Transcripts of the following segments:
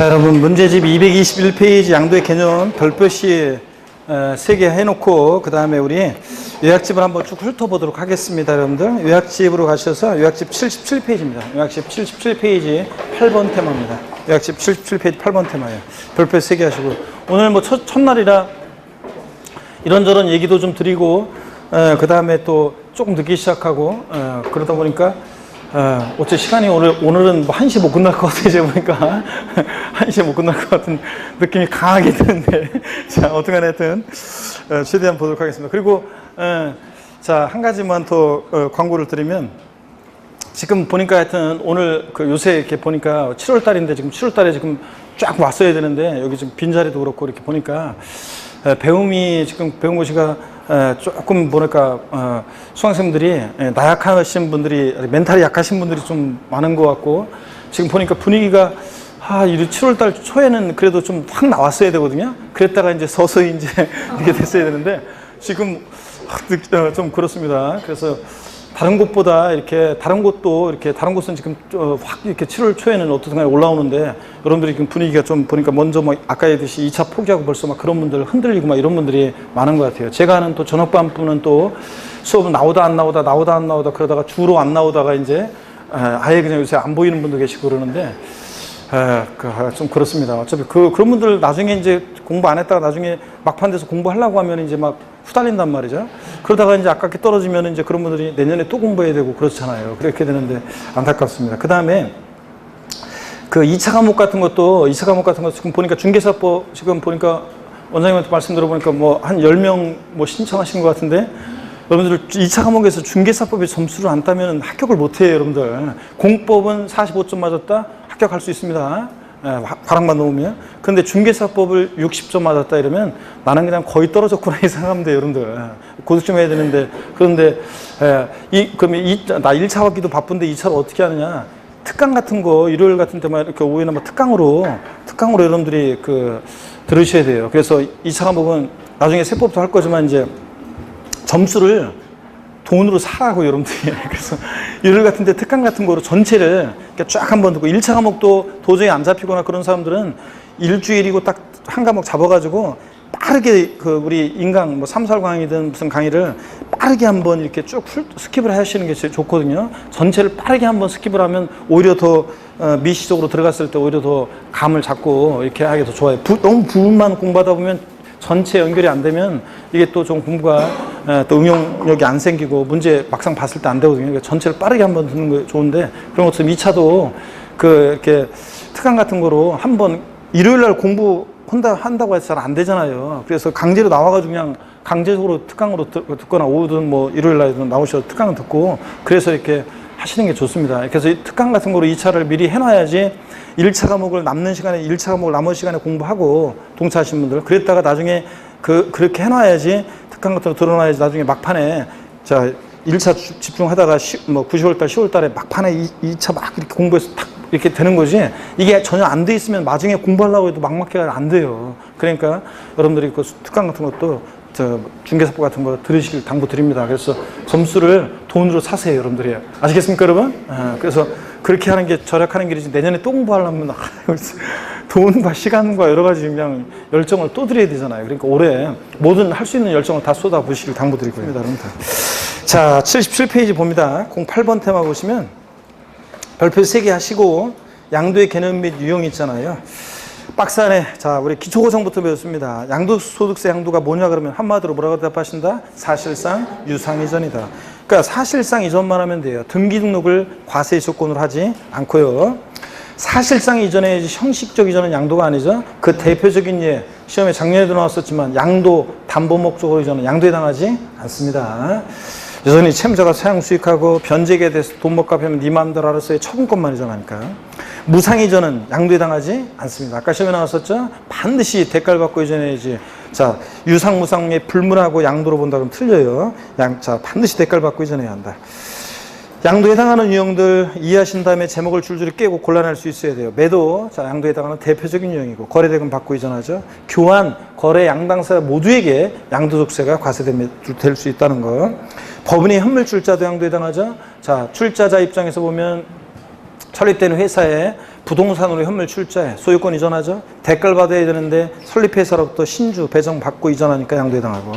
자, 여러분 문제집 221페이지 양도의 개념 별표시 3개 해놓고 그 다음에 우리 요약집을 한번 쭉 훑어보도록 하겠습니다. 여러분들 요약집으로 가셔서 요약집 77페이지입니다. 요약집 77페이지 8번 테마입니다. 요약집 77페이지 8번 테마예요. 별표 3개 하시고 오늘 뭐 첫날이라 이런저런 얘기도 좀 드리고 그 다음에 또 조금 늦게 시작하고 그러다 보니까 어째 시간이 오늘은 뭐 1시 못 끝날 것 같아요. 제가 보니까 1시에 못 끝날 것 같은 느낌이 강하게 드는데 자, 어떻게 하여튼 최대한 보도록 하겠습니다. 그리고 자, 한 가지만 더 광고를 드리면 지금 보니까 하여튼 오늘 요새 이렇게 보니까 7월 달인데 지금 7월 달에 지금 쫙 왔어야 되는데 여기 지금 빈자리도 그렇고 이렇게 보니까 배움이 지금 배운 곳이가 조금 뭐랄까 수강생들이 나약하신 분들이 멘탈이 약하신 분들이 좀 많은 것 같고 지금 보니까 분위기가 7월달 초에는 그래도 좀 확 나왔어야 되거든요. 그랬다가 이제 서서히 이제 이렇게 됐어야 되는데 지금 좀 그렇습니다. 그래서 다른 곳보다 이렇게 다른 곳도 이렇게 다른 곳은 지금 확 이렇게 7월 초에는 어떻든 간에 올라오는데 여러분들이 지금 분위기가 좀 보니까 먼저 뭐 아까 얘기했듯이 2차 포기하고 벌써 막 그런 분들 흔들리고 막 이런 분들이 많은 것 같아요. 제가 아는 또 전업반부는 또 수업은 나오다 안 나오다 그러다가 주로 안 나오다가 이제 아예 그냥 요새 안 보이는 분도 계시고 그러는데 좀 그렇습니다. 어차피 그런 분들 나중에 이제 공부 안 했다가 나중에 막판 돼서 공부하려고 하면 이제 막 후달린단 말이죠. 그러다가 이제 아깝게 떨어지면 이제 그런 분들이 내년에 또 공부해야 되고 그렇잖아요. 그렇게 되는데 안타깝습니다. 그 다음에 2차 과목 같은 것도 지금 보니까 중개사법 지금 보니까 원장님한테 말씀 들어보니까 뭐 한 10명 뭐 신청하신 것 같은데 여러분들 2차 과목에서 중개사법의 점수를 안 따면 합격을 못 해요, 여러분들. 공법은 45점 맞았다? 합격할 수 있습니다. 과락만 놓으면. 근데 중개사법을 60점 맞았다 이러면 나는 그냥 거의 떨어졌구나 이 생각하면 돼요, 여러분들. 고득 좀 해야 되는데. 그런데, 그러면 나 1차 학기도 바쁜데 2차를 어떻게 하느냐. 특강 같은 거, 일요일 같은 때만 이렇게 오후에는 뭐 특강으로 여러분들이 들으셔야 돼요. 그래서 2차 과목은 나중에 세법도 할 거지만 이제 점수를 돈으로 사라고 여러분들이. 그래서 일요일 같은 데 특강 같은 거로 전체를 쫙 한번 듣고 1차 과목도 도저히 안 잡히거나 그런 사람들은 일주일이고 딱 한 과목 잡아가지고 빠르게 우리 인강 뭐 3, 4 강의든 무슨 강의를 빠르게 한번 이렇게 쭉 스킵을 하시는 게 제일 좋거든요. 전체를 빠르게 한번 스킵을 하면 오히려 더 미시적으로 들어갔을 때 오히려 더 감을 잡고 이렇게 하기 더 좋아요. 너무 부분만 공부하다 보면 전체 연결이 안 되면 이게 또 좀 공부가 또 응용력이 안 생기고 문제 막상 봤을 때 안 되거든요. 그러니까 전체를 빠르게 한번 듣는 거 좋은데 그런 것처럼 2차도 이렇게 특강 같은 거로 한번 일요일 날 한다고 해서 잘 안 되잖아요. 그래서 강제로 나와가지고 그냥 강제적으로 특강으로 듣거나 오후든 뭐 일요일 날든 나오셔서 특강을 듣고 그래서 이렇게 하시는 게 좋습니다. 그래서 이 특강 같은 거로 2차를 미리 해놔야지 1차 과목을 나머지 시간에 공부하고 동차하신 분들 그랬다가 나중에 그렇게 해놔야지 특강 같은 거 들어놔야지 나중에 막판에 자 1차 집중하다가 9월달 10월달에 막판에 2차 막 이렇게 공부해서 탁 이렇게 되는 거지 이게 전혀 안 돼 있으면 나중에 공부하려고 해도 막막해가 안 돼요. 그러니까 여러분들이 특강 같은 것도 중개사법 같은 거 들으시길 당부드립니다. 그래서 점수를 돈으로 사세요, 여러분들이. 아시겠습니까, 여러분? 그래서 그렇게 하는 게 절약하는 길이지 내년에 또 공부하려면 돈과 시간과 여러 가지 그냥 열정을 또 드려야 되잖아요. 그러니까 올해 모든 할 수 있는 열정을 다 쏟아부으시길 당부드리고요. 여러분들. 자, 77페이지 봅니다. 08번 테마 보시면 별표 3개 하시고 양도의 개념 및 유형이 있잖아요. 박스 안에 자 우리 기초고성부터 배웠습니다. 양도소득세 양도가 뭐냐 그러면 한마디로 뭐라고 대답하신다? 사실상 유상이전이다. 그러니까 사실상 이전만 하면 돼요. 등기 등록을 과세 조건으로 하지 않고요. 사실상 이전해야지 형식적 이전은 양도가 아니죠. 그 대표적인 예 시험에 작년에도 나왔었지만 양도 담보 목적으로 이전은 양도에 해당하지 않습니다. 여전히 채무자가 사용 수익하고 변제에 대해서 돈 못 갚으면 네 마음대로 알아서의 처분권만 이전하니까. 무상이전은 양도에 해당하지 않습니다. 아까 시험에 나왔었죠? 반드시 대가를 받고 이전해야지. 자, 유상, 무상의 불문하고 양도로 본다 그러면 틀려요. 자, 반드시 대가를 받고 이전해야 한다. 양도에 해당하는 유형들 이해하신 다음에 제목을 줄줄이 깨고 곤란할 수 있어야 돼요. 매도, 자, 양도에 해당하는 대표적인 유형이고, 거래대금 받고 이전하죠. 교환, 거래 양당사 모두에게 양도소득세가 과세될 수 있다는 거. 법인의 현물출자도 양도에 해당하죠. 자, 출자자 입장에서 보면 설립된 회사에 부동산으로 현물 출자해 소유권 이전하죠. 대가를 받아야 되는데 설립회사로부터 신주 배정받고 이전하니까 양도해당하고.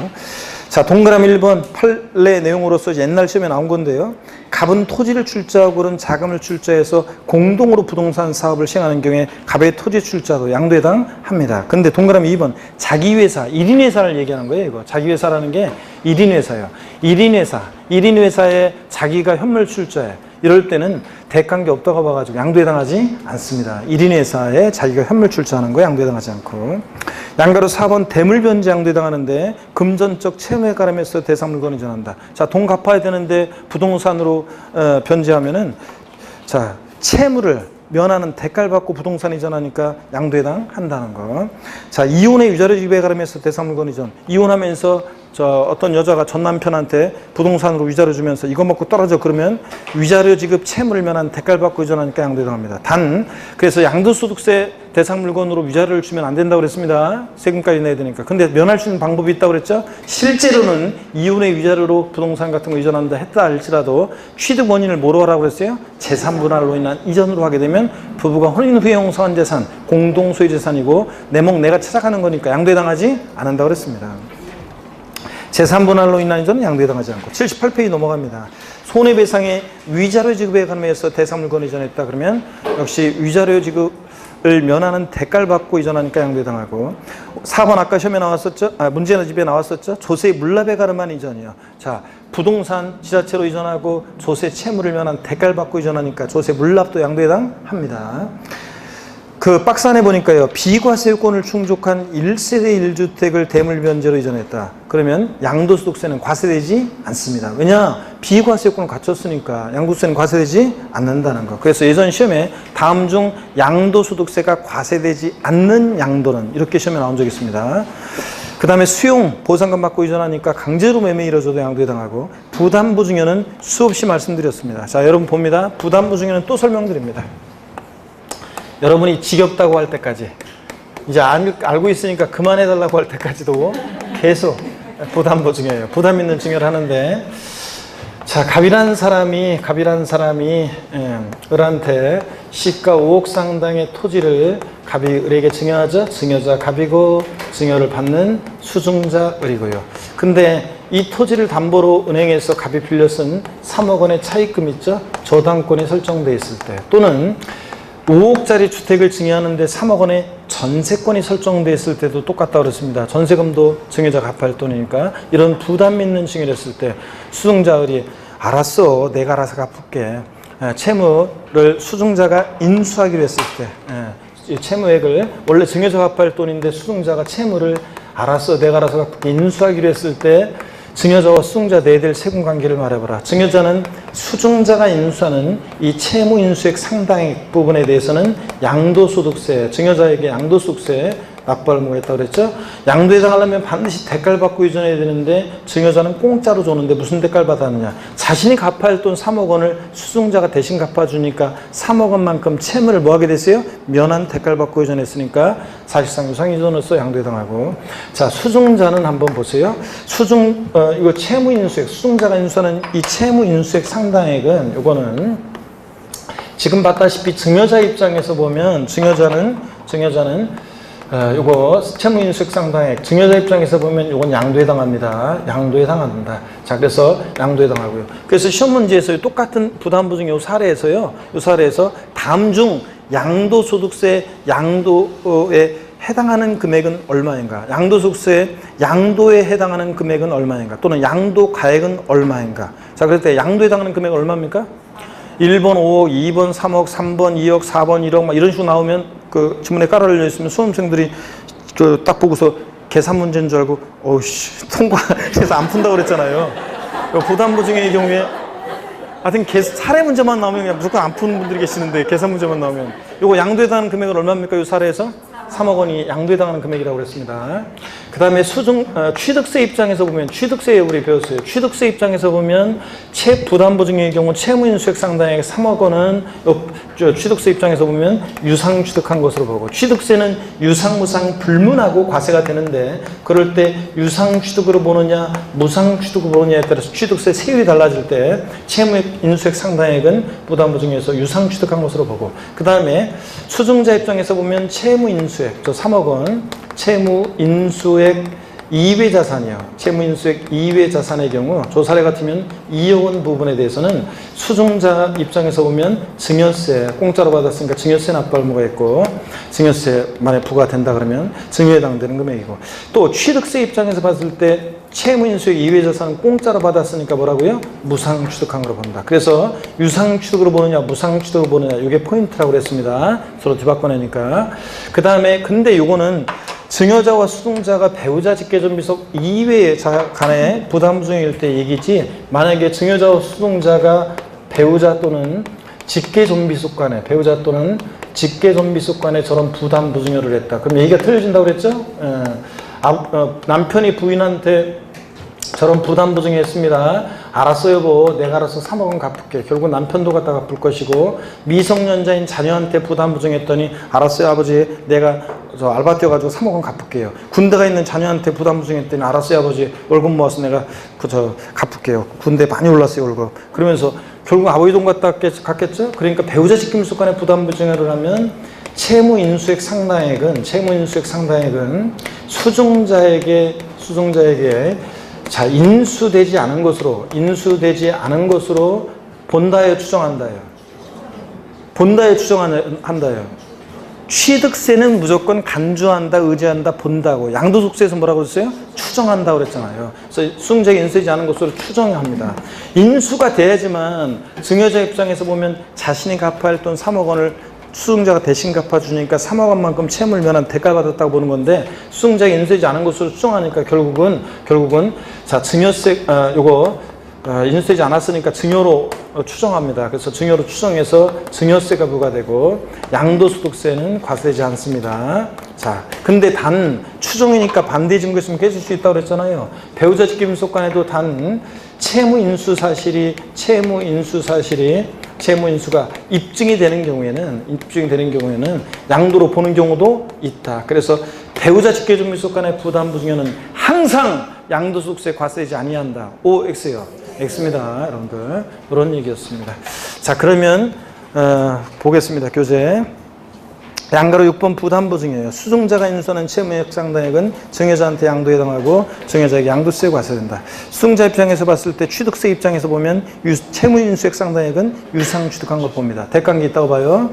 자, 동그라미 1번 판례 내용으로서 옛날 시험에 나온 건데요. 갑은 토지를 출자하고 그런 자금을 출자해서 공동으로 부동산 사업을 시행하는 경우에 갑의 토지 출자도 양도해당합니다. 근데 동그라미 2번 자기 회사, 1인 회사를 얘기하는 거예요. 이거 자기 회사라는 게 1인 회사예요. 1인 회사에 자기가 현물 출자해. 이럴 때는 대가한 게 없다고 봐가지고 양도해당하지 않습니다. 1인 회사에 자기가 현물 출자하는 거 양도해당하지 않고. 양가로 4번 대물변제 양도해당하는데 금전적 채무에 가름해서 대상물건을 이전한다. 자, 돈 갚아야 되는데 부동산으로 변제하면은 자, 채무를 면하는 대가를 받고 부동산 이전하니까 양도해당한다는 거. 자, 이혼의 위자료 지급에 가름해서 대상물건 이전. 이혼하면서 어떤 여자가 전 남편한테 부동산으로 위자료 주면서 이거 먹고 떨어져 그러면 위자료 지급 채무를 면한 대가를 받고 이전하니까 양도해당합니다. 단 그래서 양도소득세 대상물건으로 위자료를 주면 안 된다고 그랬습니다. 세금까지 내야 되니까. 근데 면할 수 있는 방법이 있다고 그랬죠. 실제로는 이혼의 위자료로 부동산 같은 거 이전한다 했다 할지라도 취득 원인을 뭐로 하라고 그랬어요? 재산분할로 인한 이전으로 하게 되면 부부가 혼인 후에 형성한 재산, 공동소유 재산이고 내 목 내가 찾아가는 거니까 양도해당하지 않는다고 그랬습니다. 재산분할로 인한 이전은 양도해당하지 않고. 78페이지 넘어갑니다. 손해배상의 위자료 지급에 관해서 대상물건 이전했다 그러면 역시 위자료 지급을 면하는 대가를 받고 이전하니까 양도해당하고. 4번 아까 시험에 나왔었죠? 문제나 집에 나왔었죠? 조세 물납에 가름한 이전이요. 자, 부동산 지자체로 이전하고 조세 채무를 면한 대가를 받고 이전하니까 조세 물납도 양도해당합니다. 그 박스 안에 보니까요. 비과세요건을 충족한 1세대 1주택을 대물변제로 이전했다. 그러면 양도소득세는 과세되지 않습니다. 왜냐? 비과세요건을 갖췄으니까 양도세는 과세되지 않는다는 거. 그래서 예전 시험에 다음 중 양도소득세가 과세되지 않는 양도는 이렇게 시험에 나온 적이 있습니다. 그 다음에 수용, 보상금 받고 이전하니까 강제로 매매 이뤄져도 양도해당하고. 부담보증여는 수없이 말씀드렸습니다. 자, 여러분 봅니다. 부담보증여는 또 설명드립니다. 여러분이 지겹다고 할 때까지 이제 알고 있으니까 그만해달라고 할 때까지도 계속 부담보증여예요. 부담 있는 증여를 하는데 자, 갑이라는 사람이 을한테 시가 5억 상당의 토지를 갑이 을에게 증여하죠. 증여자 갑이고 증여를 받는 수증자 을이고요. 근데 이 토지를 담보로 은행에서 갑이 빌려 쓴 3억 원의 차입금 있죠. 저당권이 설정돼 있을 때 또는 5억짜리 주택을 증여하는데 3억 원의 전세권이 설정되어 있을 때도 똑같다고 그랬습니다. 전세금도 증여자가 갚아야 할 돈이니까 이런 부담 있는 증여를 했을 때 수증자을이 알았어 내가 알아서 갚을게. 채무를 수증자가 인수하기로 했을 때 채무액을 원래 증여자가 갚아야 할 돈인데 수증자가 채무를 알았어 내가 알아서 갚을게 인수하기로 했을 때 증여자와 수증자 내야 될 세금관계를 말해봐라. 증여자는 수증자가 인수하는 이 채무 인수액 상당액 부분에 대해서는 양도소득세, 증여자에게 양도소득세 납부할 의무가 있다고 그랬죠. 양도해당하려면 반드시 대가를 받고 이전해야 되는데 증여자는 공짜로 줬는데 무슨 대가를 받았느냐. 자신이 갚아야 할 돈 3억 원을 수증자가 대신 갚아주니까 3억 원만큼 채무를 뭐하게 됐어요? 면한 대가를 받고 이전했으니까 사실상 유상이전으로서 양도해당하고. 자, 수증자는 한번 보세요. 이거 채무인수액, 수증자가 인수하는 이 채무인수액 상당액은 요거는 지금 봤다시피 증여자 입장에서 보면 증여자는 요거 채무인수액 상당액 증여자 입장에서 보면 요건 양도해당합니다. 양도해당한다. 자, 그래서 양도해당하고요. 그래서 시험 문제에서 똑같은 부담보증 요 사례에서 다음 중 양도소득세 양도에 해당하는 금액은 얼마인가? 양도소득세 양도에 해당하는 금액은 얼마인가? 또는 양도가액은 얼마인가? 자, 그럴 때 양도에 해당하는 금액은 얼마입니까? 1번 5억, 2번 3억, 3번 2억, 4번 1억 막 이런 식으로 나오면 그 지문에 깔아올려 있으면 수험생들이 딱 보고서 계산 문제인 줄 알고 어우씨 통과해서 안 푼다고 그랬잖아요. 부담보증의 경우에 하여튼 사례 문제만 나오면 그냥 무조건 안 푸는 분들이 계시는데 계산 문제만 나오면 요거 양도에 해당하는 금액은 얼마입니까? 요 사례에서 3억 원이 양도에 해당하는 금액이라고 그랬습니다. 그 다음에 취득세 입장에서 보면, 취득세 우리 배웠어요. 취득세 입장에서 보면 부담보증의 경우 채무인수액 상당액 3억 원은 취득세 입장에서 보면 유상취득한 것으로 보고, 취득세는 유상무상 불문하고 과세가 되는데, 그럴 때 유상취득으로 보느냐 무상취득으로 보느냐에 따라서 취득세 세율이 달라질 때 채무인수액 상당액은 부담보증에서 유상취득한 것으로 보고, 그 다음에 수증자 입장에서 보면 채무인수액 3억 원, 채무인수액 이외 자산이요. 채무인수액 이외 자산의 경우 저 사례 같으면 2억 원 부분에 대해서는 수증자 입장에서 보면 증여세 공짜로 받았으니까 증여세 납부 의무가 있고, 증여세 만에 부과된다 그러면 증여에 해당되는 금액이고, 또 취득세 입장에서 봤을 때 채무인수액 이외 자산은 공짜로 받았으니까 뭐라고요? 무상취득한 걸로 본다. 그래서 유상취득으로 보느냐 무상취득으로 보느냐, 이게 포인트라고 그랬습니다. 서로 뒤바꿔내니까. 그 다음에 근데 요거는 증여자와 수증자가 배우자 직계존비속 이외의 간의 부담부증일 때 얘기지, 만약에 증여자와 수증자가 배우자 또는 직계존비속 간에, 배우자 또는 직계존비속 간에 저런 부담부증여를 했다. 그럼 얘기가 틀려진다고 그랬죠? 남편이 부인한테 저런 부담부증이 했습니다. 알았어 여보, 내가 알아서 3억 원 갚을게. 결국 남편도 갖다 갚을 것이고, 미성년자인 자녀한테 부담부증했더니 알았어요 아버지, 내가 저 알바 뛰어가지고 3억 원 갚을게요. 군대가 있는 자녀한테 부담부증했더니 알았어요 아버지, 월급 모아서 내가 갚을게요. 군대 많이 올랐어요 월급. 그러면서 결국 아버지 돈 갖다 갔겠죠? 그러니까 배우자 직계존비속 간에 부담부증을 하면 채무인수액 상당액은 수증자에게 자, 인수되지 않은 것으로 본다요, 추정한다요? 본다요, 추정한다요? 취득세는 무조건 간주한다, 의지한다, 본다고. 양도소득세에서 뭐라고 그랬어요? 추정한다고 그랬잖아요. 그래서 수증자에게 인수되지 않은 것으로 추정합니다. 인수가 돼야지만 증여자 입장에서 보면 자신이 갚아야 할 돈 3억 원을 수증자가 대신 갚아주니까 3억 원만큼 채무를 면한 대가가 받았다고 보는 건데, 수증자에게 인수되지 않은 것으로 추정하니까 결국은 자, 증여세 인수되지 않았으니까 증여로 추정합니다. 그래서 증여로 추정해서 증여세가 부과되고, 양도소득세는 과세되지 않습니다. 자, 근데 단 추정이니까 반대 증거 있으면 깨질 수 있다고 그랬잖아요. 배우자 직계존비속 간에도 단 채무인수가 입증이 되는 경우에는 양도로 보는 경우도 있다. 그래서 배우자 직계존비속 간의 부담부증여는 항상 양도소득세 과세되지 아니한다. O, X요. X입니다, 여러분들. 그런 얘기였습니다. 자, 그러면 보겠습니다. 교재. 양가로 6번 부담보증이에요. 수증자가 인수하는 채무액 상당액은 증여자한테 양도에 해당하고 증여자에게 양도세 과세된다. 수증자 입장에서 봤을 때 취득세 입장에서 보면 채무인수액 상당액은 유상취득한 걸 봅니다. 대가관계 있다고 봐요.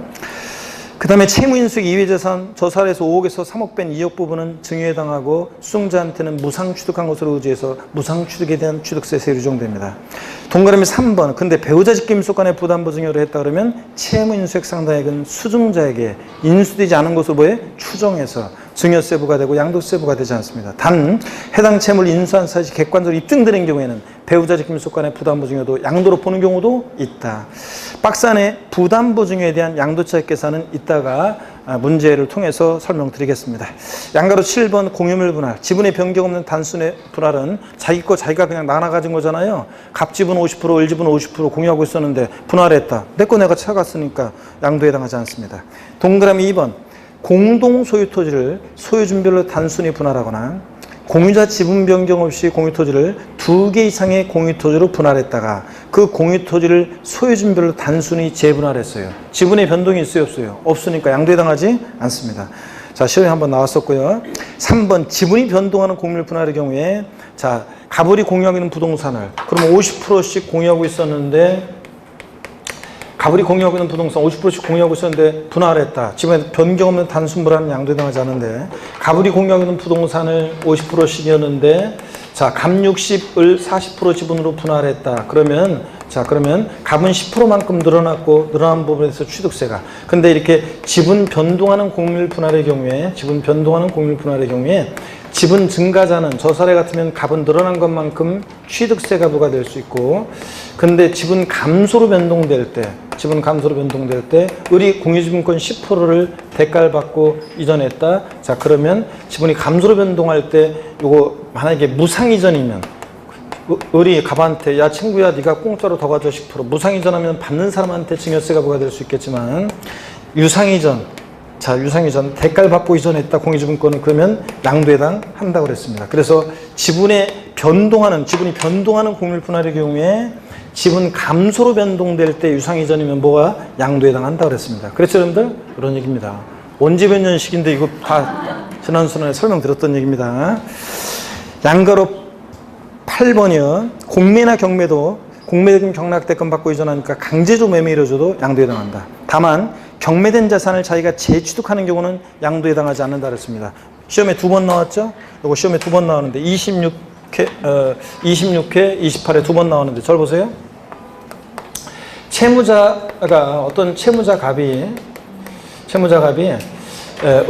그 다음에 채무인수액 이외재산, 저 사례에서 5억에서 3억 뺀 2억 부분은 증여에 해당하고, 수증자한테는 무상취득한 것으로 의지해서 무상취득에 대한 취득세 세율이 적용됩니다. 동그라미 3번. 근데 배우자 직계존비속 간의 부담보증여를 했다 그러면 채무인수액 상당액은 수증자에게 인수되지 않은 것으로 보여 추정해서 증여세 부과되고 양도세 부과되지 않습니다. 단 해당 채무를 인수한 사실이 객관적으로 입증되는 경우에는 배우자 직계존비속 간의 부담보증여도 양도로 보는 경우도 있다. 박스 안에 부담보증여에 대한 양도차익 계산은 이따가 문제를 통해서 설명드리겠습니다. 양가로 7번 공유물 분할. 지분의 변경 없는 단순의 분할은 자기 거 자기가 그냥 나눠 가진 거잖아요. 갑지분 50%, 을지분 50% 공유하고 있었는데 분할했다. 내 거 내가 차갔으니까 양도에 해당하지 않습니다. 동그라미 2번. 공동 소유 토지를 소유준별로 단순히 분할하거나 공유자 지분 변경 없이 공유토지를 2개 이상의 공유토지로 분할했다가 그 공유토지를 소유준별로 단순히 재분할했어요. 지분의 변동이 있어요, 없어요? 없으니까 양도에 해당하지 않습니다. 자, 시험에 한번 나왔었고요. 3번 지분이 변동하는 공유물 분할의 경우에, 자, 가불이 공유하고 있는 부동산을 그러면 50%씩 공유하고 있었는데, 가불이 공유하고 있는 부동산 50%씩 공유하고 있었는데 분할했다. 지분에 변경 없는 단순 분할은 양도에 해당하지 않는데, 가불이 공유하고 있는 부동산을 50%씩이었는데, 자, 갑 60을 40% 지분으로 분할했다. 그러면 갑은 10%만큼 늘어났고, 늘어난 부분에서 취득세가. 근데 이렇게 지분 변동하는 공유물 분할의 경우에, 지분 증가자는 저 사례 같으면 값은 늘어난 것만큼 취득세가 부과될 수 있고, 근데 지분 감소로 변동될 때 을이 공유지분권 10%를 대가를 받고 이전했다. 자, 그러면 지분이 감소로 변동할 때 요거 만약에 무상이전이면 을이 갑한테 야 친구야 네가 공짜로 더 가져 10%, 무상이전하면 받는 사람한테 증여세가 부과될 수 있겠지만, 유상이전 대가를 받고 이전했다 공유지분권은, 그러면 양도해당 한다고 그랬습니다. 그래서 지분이 변동하는 공유물 분할의 경우에 지분 감소로 변동될 때 유상이전이면 뭐가 양도해당 한다고 그랬습니다. 그렇죠 여러분들? 그런 얘기입니다. 원지변연식인데 이거 다 지난 시간에 설명드렸던 얘기입니다. 양가로 8번이요. 공매나 경매도 공매금 경락대금 받고 이전하니까 강제조 매매 이뤄져도 양도해당한다. 다만 경매된 자산을 자기가 재취득하는 경우는 양도해당하지 않는다 그랬습니다. 시험에 2번 나왔죠? 이거 시험에 2번 나오는데 26회, 28에 2번 나오는데 절 보세요. 어떤 채무자 갑이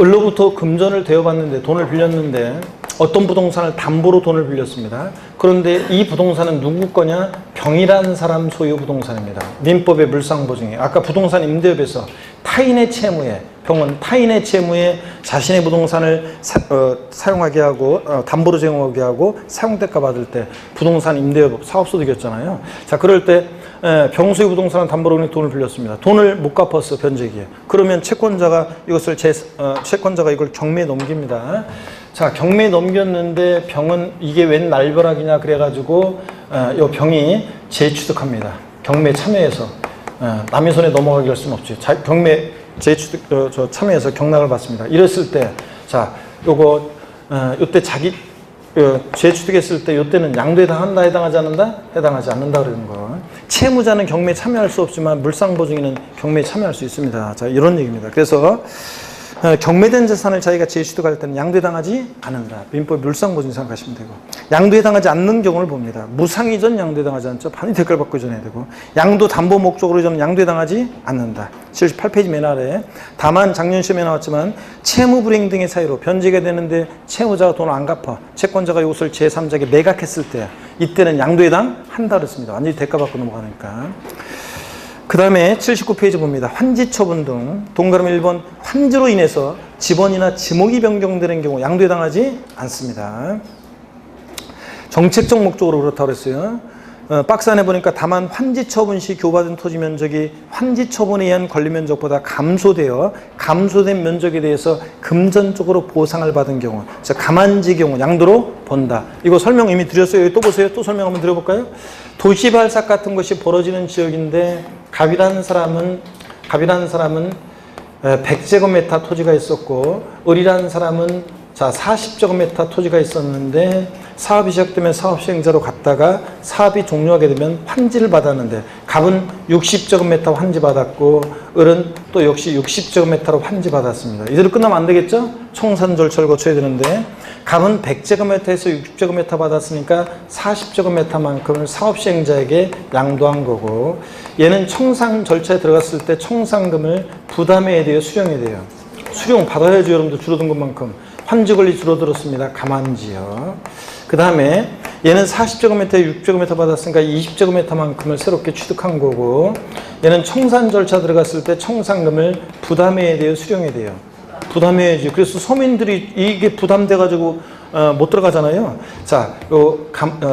을로부터 금전을 대여받는데 돈을 빌렸는데 어떤 부동산을 담보로 돈을 빌렸습니다. 그런데 이 부동산은 누구 거냐? 병이라는 사람 소유 부동산입니다. 민법의 물상보증에 아까 부동산 임대업에서 타인의 채무에, 병은 타인의 채무에 자신의 부동산을 사용하게 하고 담보로 제공하게 하고 사용대가 받을 때 부동산 임대업 사업소득이었잖아요. 자, 그럴 때 병소유 부동산은 담보로 돈을 빌렸습니다. 돈을 못 갚았어, 변제기에. 그러면 채권자가 이걸 경매에 넘깁니다. 자, 경매에 넘겼는데 병은 이게 웬 날벼락이냐 그래가지고 이 병이 재취득합니다. 경매에 참여해서 남의 손에 넘어가게 할 수는 없지. 경매 재취득 참여해서 경락을 받습니다. 이랬을 때, 자, 요때 자기 재취득했을 때 요때는 양도해당한다, 해당하지 않는다? 해당하지 않는다 그러는 거. 채무자는 경매에 참여할 수 없지만 물상보증인은 경매에 참여할 수 있습니다. 자, 이런 얘기입니다. 그래서 경매된 재산을 자기가 재취득할 때는 양도해당하지 않는다. 민법 물상보증 생각하시면 되고, 양도해당하지 않는 경우를 봅니다. 무상이전 양도해당하지 않죠. 반이 대가를 받고 이전해야 되고, 양도 담보 목적으로 이전은 양도해당하지 않는다. 78페이지 맨 아래. 다만 작년 시험에 나왔지만 채무 불이행 등의 사유로 변제가 되는데 채무자가 돈을 안 갚아 채권자가 이것을 제3자에게 매각했을 때 이때는 양도해당 한다 그랬습니다. 완전히 대가 받고 넘어가니까. 그 다음에 79페이지 봅니다. 환지처분 등 동그라미 1번 환지로 인해서 지번이나 지목이 변경되는 경우 양도해당하지 않습니다. 정책적 목적으로 그렇다고 그랬어요. 박스 안에 보니까 다만 환지처분 시 교부받은 토지 면적이 환지처분에 의한 권리면적보다 감소된 면적에 대해서 금전적으로 보상을 받은 경우, 즉 가만지 경우 양도로 본다. 이거 설명 이미 드렸어요. 여기 또 보세요. 또 설명 한번 드려볼까요? 도시발삭 같은 것이 벌어지는 지역인데 갑이라는 사람은 100제곱미터 토지가 있었고 을이라는 사람은 40제곱미터 토지가 있었는데 사업이 시작되면 사업 시행자로 갔다가 사업이 종료하게 되면 환지를 받았는데 갑은 60제곱미터 환지 받았고 을은 또 역시 60제곱미터로 환지 받았습니다. 이대로 끝나면 안 되겠죠? 청산 절차를 거쳐야 되는데 갑은 100제곱미터에서 60제곱미터 받았으니까 40제곱미터만큼을 사업 시행자에게 양도한 거고, 얘는 청산 절차에 들어갔을 때 청산금을 부담해야 돼요, 수령해야 돼요? 수령 받아야죠. 여러분들 줄어든 것만큼. 환지 권리 줄어들었습니다. 가만지요. 그 다음에 얘는 40제곱미터에 6제곱미터 받았으니까 20제곱미터만큼을 새롭게 취득한 거고, 얘는 청산 절차 들어갔을 때 청산금을 부담해야 돼요, 수령해야 돼요? 부담해야지. 그래서 서민들이 이게 부담돼가지고 못 들어가잖아요. 자,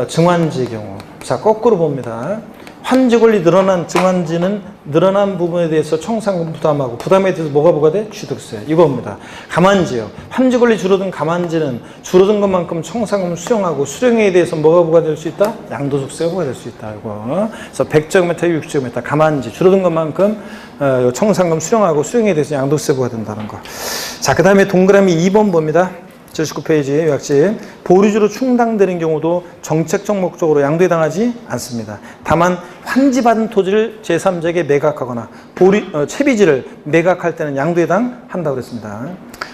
증환지의 경우. 자, 거꾸로 봅니다. 환지 권리 늘어난 증환지는 늘어난 부분에 대해서 청산금 부담하고, 부담에 대해서 뭐가 부과돼? 취득세. 이겁니다. 가만지요. 환지 권리 줄어든 가만지는 줄어든 것만큼 청산금 수령하고, 수령에 대해서 뭐가 부과될 수 있다? 양도소득세가 부과될 수 있다. 이거. 그래서 100제곱미터, 60제곱미터 가만지 줄어든 것만큼 청산금 수령하고, 수령에 대해서 양도세 부과된다는 거. 자, 그 다음에 동그라미 2번 봅니다. 79페이지 요약집. 보류주로 충당되는 경우도 정책적 목적으로 양도해당하지 않습니다. 다만 환지받은 토지를 제3자에게 매각하거나 채비지를 매각할 때는 양도해당 한다고 그랬습니다.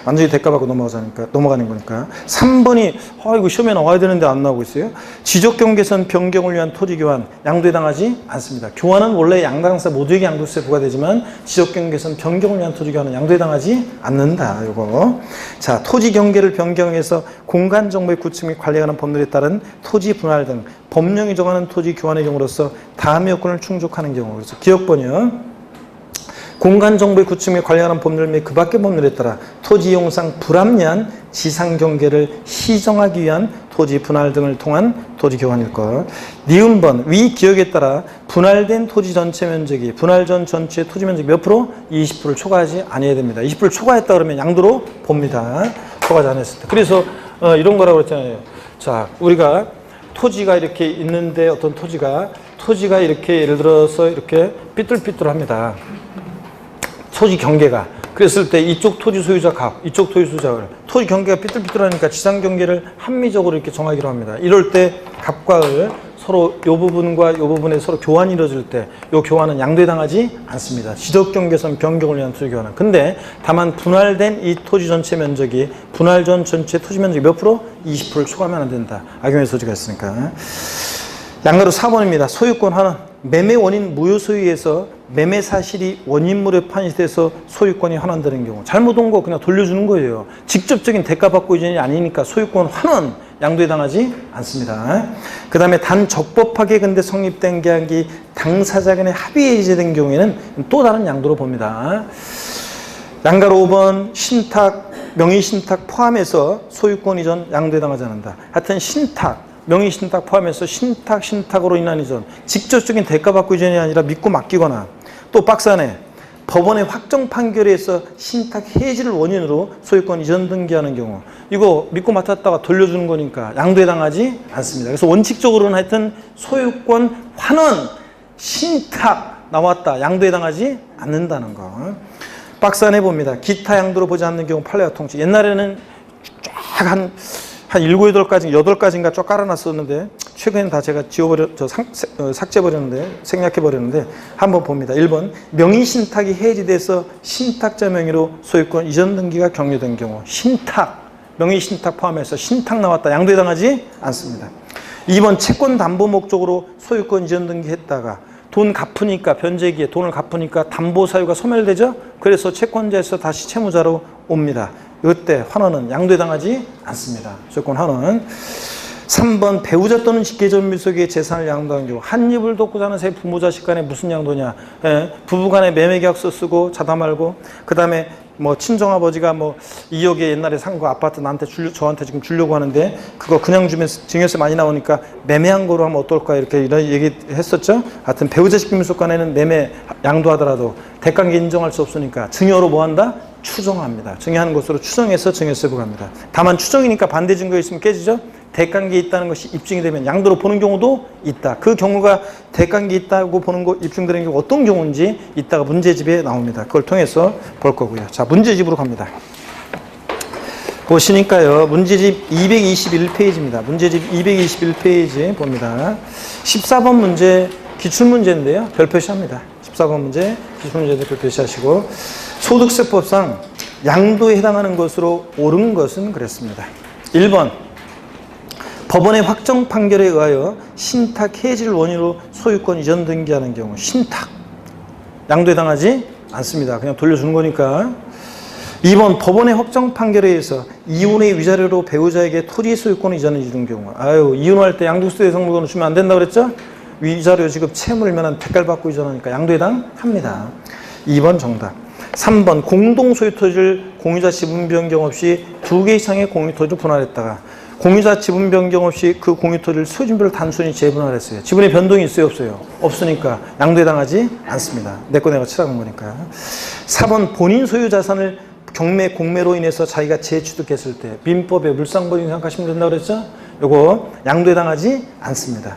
완전히 대가받고 넘어가는 거니까. 3번이 이거 시험에 나와야 되는데 안 나오고 있어요. 지적경계선 변경을 위한 토지교환 양도해당하지 않습니다. 교환은 원래 양당사 모두에게 양도세 부과되지만 지적경계선 변경을 위한 토지교환은 양도해당하지 않는다. 요거. 자, 토지경계를 변경해서 공간정보의 구축 및 관리에 관한 법률에 따른 토지 분할 등 법령이 정하는 토지 교환의 경우로서 다음의 요건을 충족하는 경우. 그래서 기억번이요. 공간정보의 구축 및 관리하는 법률 및 그 밖의 법률에 따라 토지 이용상 불합리한 지상경계를 시정하기 위한 토지 분할 등을 통한 토지 교환일 것. 니은번 위 기억에 따라 분할된 토지 전체 면적이 분할 전 전체 토지 면적 몇 프로? 20%를 초과하지 아니어야 됩니다. 20%를 초과했다 그러면 양도로 봅니다. 초과하지 않았을 때. 그래서 이런 거라고 그랬잖아요. 자, 우리가 토지가 이렇게 있는데 어떤 토지가 이렇게 예를 들어서 이렇게 삐뚤삐뚤합니다. 토지 경계가. 그랬을 때 이쪽 토지 소유자 각, 이쪽 토지 소유자 토지 경계가 삐뚤삐뚤하니까 지상 경계를 합리적으로 이렇게 정하기로 합니다. 이럴 때 갑과 을 서로 요 부분과 요 부분에 서로 교환이 이루어질 때 요 교환은 양도해당하지 않습니다. 지적 경계선 변경을 위한 토지 교환은. 근데 다만 분할된 이 토지 전체 면적이 분할 전 전체 토지 면적이 몇 프로? 20%를 초과하면 안 된다. 악용의 소지가 있으니까. 양가로 4번입니다. 소유권 환원. 매매 원인 무효 소유에서 매매 사실이 원인물에 판시돼서 소유권이 환원되는 경우. 잘못 온 거 그냥 돌려주는 거예요. 직접적인 대가 받고 이전이 아니니까 소유권 환원 양도해당하지 않습니다. 그 다음에 단 적법하게 근데 성립된 계약이 당사자 간의 합의에 이제된 경우에는 또 다른 양도로 봅니다. 양가로 5번 신탁, 명의신탁 포함해서 소유권 이전 양도해당하지 않는다. 하여튼 신탁, 명의신탁 포함해서 신탁으로 인한 이전, 직접적인 대가 받고 이전이 아니라 믿고 맡기거나 또 박스 안에 법원의 확정 판결에 의해서 신탁 해지를 원인으로 소유권 이전 등기하는 경우 이거 믿고 맡았다가 돌려주는 거니까 양도해당하지 않습니다. 그래서 원칙적으로는 하여튼 소유권 환원, 신탁 나왔다. 양도해당하지 않는다는 거. 박스 안에 봅니다. 기타 양도로 보지 않는 경우 판례와 통치. 옛날에는 쫙 한 7, 8가지, 8가지인가 쫙 깔아놨었는데 최근에는 다 제가 삭제해버렸는데 생략해버렸는데 한번 봅니다. 1번 명의신탁이 해지돼서 신탁자 명의로 소유권 이전 등기가 격려된 경우 신탁, 명의신탁 포함해서 신탁 나왔다. 양도해당하지 않습니다. 2번 채권 담보 목적으로 소유권 이전 등기했다가 돈 갚으니까 변제기에 돈을 갚으니까 담보 사유가 소멸되죠. 그래서 채권자에서 다시 채무자로 옵니다. 이때 환원은 양도해당하지 않습니다. 소유권 환원. 3번 배우자 또는 직계전밀속의 재산을 양도한 경우 한 입을 돕고 사는 세 부모 자식 간에 무슨 양도냐. 부부 간에 매매계약서 쓰고 자다 말고 그 다음에 뭐 친정아버지가 뭐 2억에 옛날에 산 거 아파트 나한테 저한테 지금 주려고 하는데 그거 그냥 주면 증여세 많이 나오니까 매매한 거로 하면 어떨까 이렇게 이런 얘기 했었죠. 하여튼 배우자 직계밀속 간에는 매매 양도하더라도 대가관계 인정할 수 없으니까 증여로 뭐 한다? 추정합니다. 증여하는 것으로 추정해서 증여세 부과합니다. 다만 추정이니까 반대 증거가 있으면 깨지죠. 대가관계에 있다는 것이 입증이 되면 양도로 보는 경우도 있다. 그 경우가 대가관계에 있다고 보는 거 입증되는 경우 어떤 경우인지 이따가 문제집에 나옵니다. 그걸 통해서 볼 거고요. 자, 문제집으로 갑니다. 보시니까요. 문제집 221페이지입니다. 문제집 221페이지 봅니다. 14번 문제 기출문제인데요. 별표시합니다. 14번 문제 기출문제인데 별표시하시고 소득세법상 양도에 해당하는 것으로 옳은 것은 그랬습니다. 1번 법원의 확정 판결에 의하여 신탁 해지를 원인으로 소유권 이전 등기하는 경우 신탁 양도에 해당하지 않습니다. 그냥 돌려주는 거니까. 2번 법원의 확정 판결에 의해서 이혼의 위자료로 배우자에게 토지 소유권 이전을 이룬 경우 이혼할 때 양도세 대상 물건을 주면 안 된다고 그랬죠? 위자료 지급 채무일면한 대가를 받고 이전하니까 양도에 해당합니다. 2번 정답. 3번 공동소유 토지를 공유자 지분 변경 없이 2개 이상의 공유 토지를 분할했다가 공유자 지분 변경 없이 그 공유 토지를 소유주별로 단순히 재분할했어요. 지분의 변동이 있어요, 없어요? 없으니까 양도에 해당하지 않습니다. 내 거 내가 치라는 거니까. 4번 본인 소유 자산을 경매, 공매로 인해서 자기가 재취득했을 때 민법의 물상법인 생각하시면 된다고 그랬죠? 요거 양도에 해당하지 않습니다.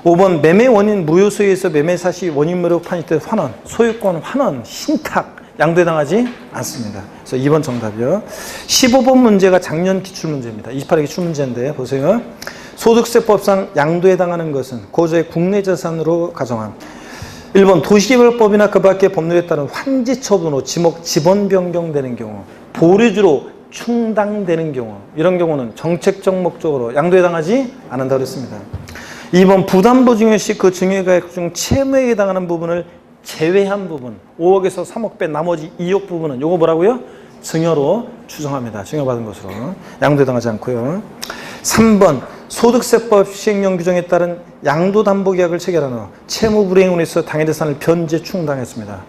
5번 매매 원인 무효 소유에서 매매 사실 원인무효 판시될 환원, 소유권 환원, 신탁 양도에 해당하지 않습니다. 그래서 2번 정답이요. 15번 문제가 작년 기출문제입니다. 28회 기출문제인데 보세요. 소득세법상 양도에 해당하는 것은 고저의 국내 자산으로 가정한 1번 도시개발법이나 그 밖의 법률에 따른 환지처분으로 지목 지번 변경되는 경우 보류주로 충당되는 경우, 이런 경우는 정책적 목적으로 양도에 해당하지 않는다고 그랬습니다. 2번 부담보 증여 시 그 증여가액 중 채무에 해당하는 부분을 제외한 부분, 5억에서 3억 뺀 나머지 2억 부분은 요거 뭐라고요? 증여로 추정합니다. 증여받은 것으로. 양도에 해당하지 않고요. 3번 소득세법 시행령 규정에 따른 양도담보계약을 체결한 후 채무 불이행으로 인해서 당해재산을 변제 충당했습니다.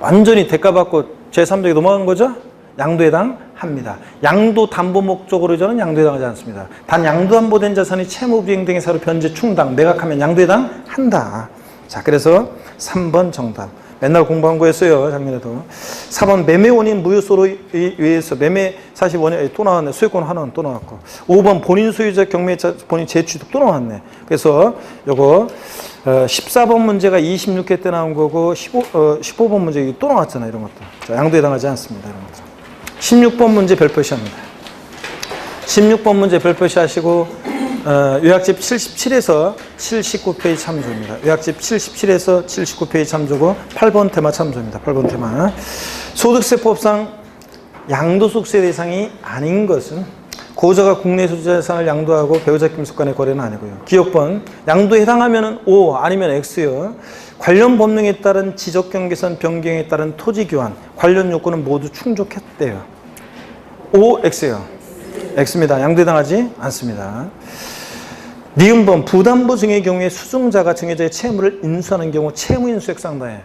완전히 대가받고 제3적에 넘어간 거죠? 양도에 해당합니다. 양도담보 목적으로 저는 양도에 해당하지 않습니다. 단 양도담보된 자산이 채무 불이행 등의 사로 변제 충당, 매각하면 양도에 해당한다. 자, 그래서 3번 정답. 맨날 공부한 거였어요, 작년에도. 4번 매매 원인 무효소로 의해서 매매 사실 원인 또 나왔네. 소유권 환원 또 나왔고. 5번 본인 소유자 경매자 본인 재취득 또 나왔네. 그래서 요거 14번 문제가 26회 때 나온 거고 15번 문제 또 나왔잖아요, 이런 것도. 자, 양도에 해당하지 않습니다, 이런 것도. 16번 문제 별표시합니다. 16번 문제 별표시 하시고 요약집 77에서 79페이지 참조입니다. 요약집 77에서 79페이지 참조고 8번 테마 참조입니다. 8번 테마. 소득세법상 양도소득세 대상이 아닌 것은 고자가 국내 소유자산을 양도하고 배우자 김숙 간의 거래는 아니고요. 기억번 양도에 해당하면 O 아니면 X요. 관련 법령에 따른 지적경계선 변경에 따른 토지 교환 관련 요건은 모두 충족했대요. O, X요. X입니다. 양도에 해당하지 않습니다. 니은번 부담보 증여의 경우에 수증자가 증여자의 채무를 인수하는 경우 채무인수액 상당해.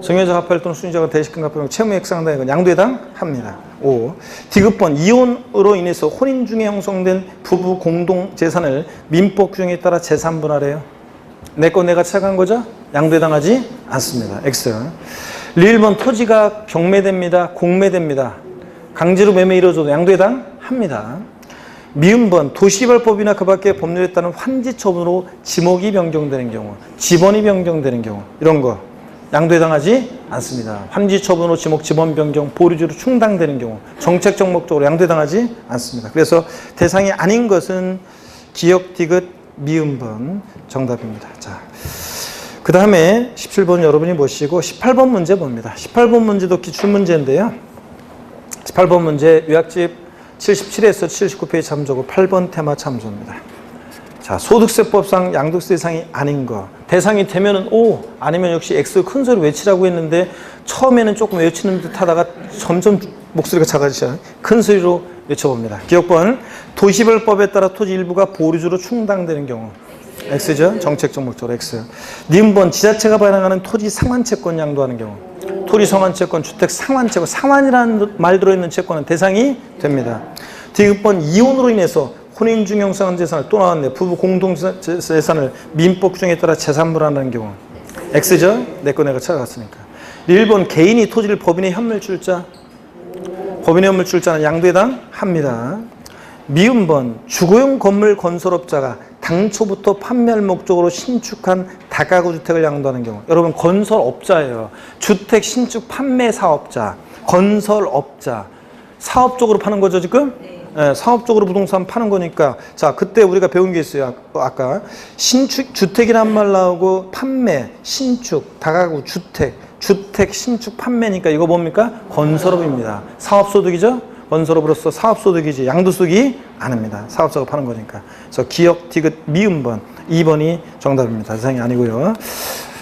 증여자 갚을 또는 수증자가 대시금 갚을 경우 채무액 상당해. 이건 양도에 해당합니다. 5. 디귿번 이혼으로 인해서 혼인 중에 형성된 부부 공동 재산을 민법 규정에 따라 재산 분할해요. 내 거 내가 착한 거죠? 양도에 해당하지 않습니다. X. 리을번 토지가 경매됩니다. 공매됩니다. 강제로 매매 이루어져도 양도에 해당합니다. 미음번 도시개발법이나 그 밖의 법률에 따른 환지 처분으로 지목이 변경되는 경우, 지번이 변경되는 경우 이런 거 양도에 해당하지 않습니다. 환지 처분으로 지목, 지번 변경, 보류주로 충당되는 경우 정책적 목적으로 양도에 해당하지 않습니다. 그래서 대상이 아닌 것은 기역, 디귿, 미음번 정답입니다. 자, 그 다음에 17번 여러분이 보시고 18번 문제 봅니다. 18번 문제도 기출문제인데요. 18번 문제 요약집 77에서 79페이지 참조고 8번 테마 참조입니다. 자, 소득세법상 양도세 대상이 아닌 거. 대상이 되면은 O 아니면 역시 X 큰 소리 외치라고 했는데 처음에는 조금 외치는 듯 하다가 점점 목소리가 작아지죠. 큰 소리로 외쳐봅니다. 기억번 도시별법에 따라 토지 일부가 보류주로 충당되는 경우. X죠. 정책적 목적으로 X. 니은번 지자체가 발행하는 토지 상환채권 양도하는 경우. 토지 상환채권, 주택 상환채권, 상환이라는 말 들어있는 채권은 대상이 됩니다. 디귿번 이혼으로 인해서 혼인 중 형성한 재산을 또 나왔네. 부부 공동재산을 민법 규정에 따라 재산 분할하는 경우. X죠. 내 거 내가 찾아갔으니까. 1번 개인이 토지를 법인의 현물출자. 법인의 현물출자는 양도에 해당합니다. 미음번 주거용 건물 건설업자가 당초부터 판매할 목적으로 신축한 다가구 주택을 양도하는 경우. 여러분 건설업자예요. 주택 신축 판매 사업자, 건설업자. 사업적으로 파는 거죠 지금? 네, 사업적으로 부동산 파는 거니까. 자, 그때 우리가 배운 게 있어요. 아까 신축, 주택이란 말 나오고 판매, 신축, 다가구 주택, 주택 신축 판매니까 이거 뭡니까? 건설업입니다. 사업소득이죠? 건설업으로서 사업소득이지 양도소득이 아닙니다. 사업자가 파는 거니까. 그래서 기역, 디귿, 미음번 2번이 정답입니다. 대상이 아니고요.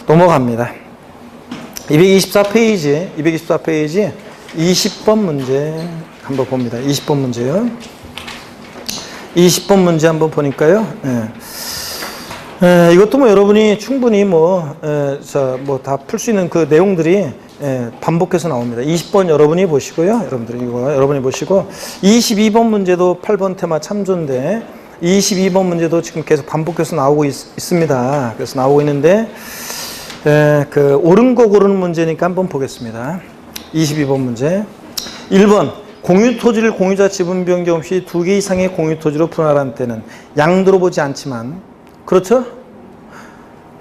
넘어갑니다. 224페이지 20번 문제 한번 봅니다. 20번 문제요. 20번 문제 한번 보니까요. 이것도 뭐 여러분이 충분히 다 풀 수 있는 그 내용들이 반복해서 나옵니다. 20번 여러분이 보시고요. 여러분이 보시고 22번 문제도 8번 테마 참조인데 22번 문제도 지금 계속 반복해서 나오고 있습니다. 그래서 나오고 있는데 그 옳은 거 고르는 문제니까 한번 보겠습니다. 22번 문제 1번 공유토지를 공유자 지분 변경 없이 2개 이상의 공유토지로 분할한 때는 양도로 보지 않지만 그렇죠?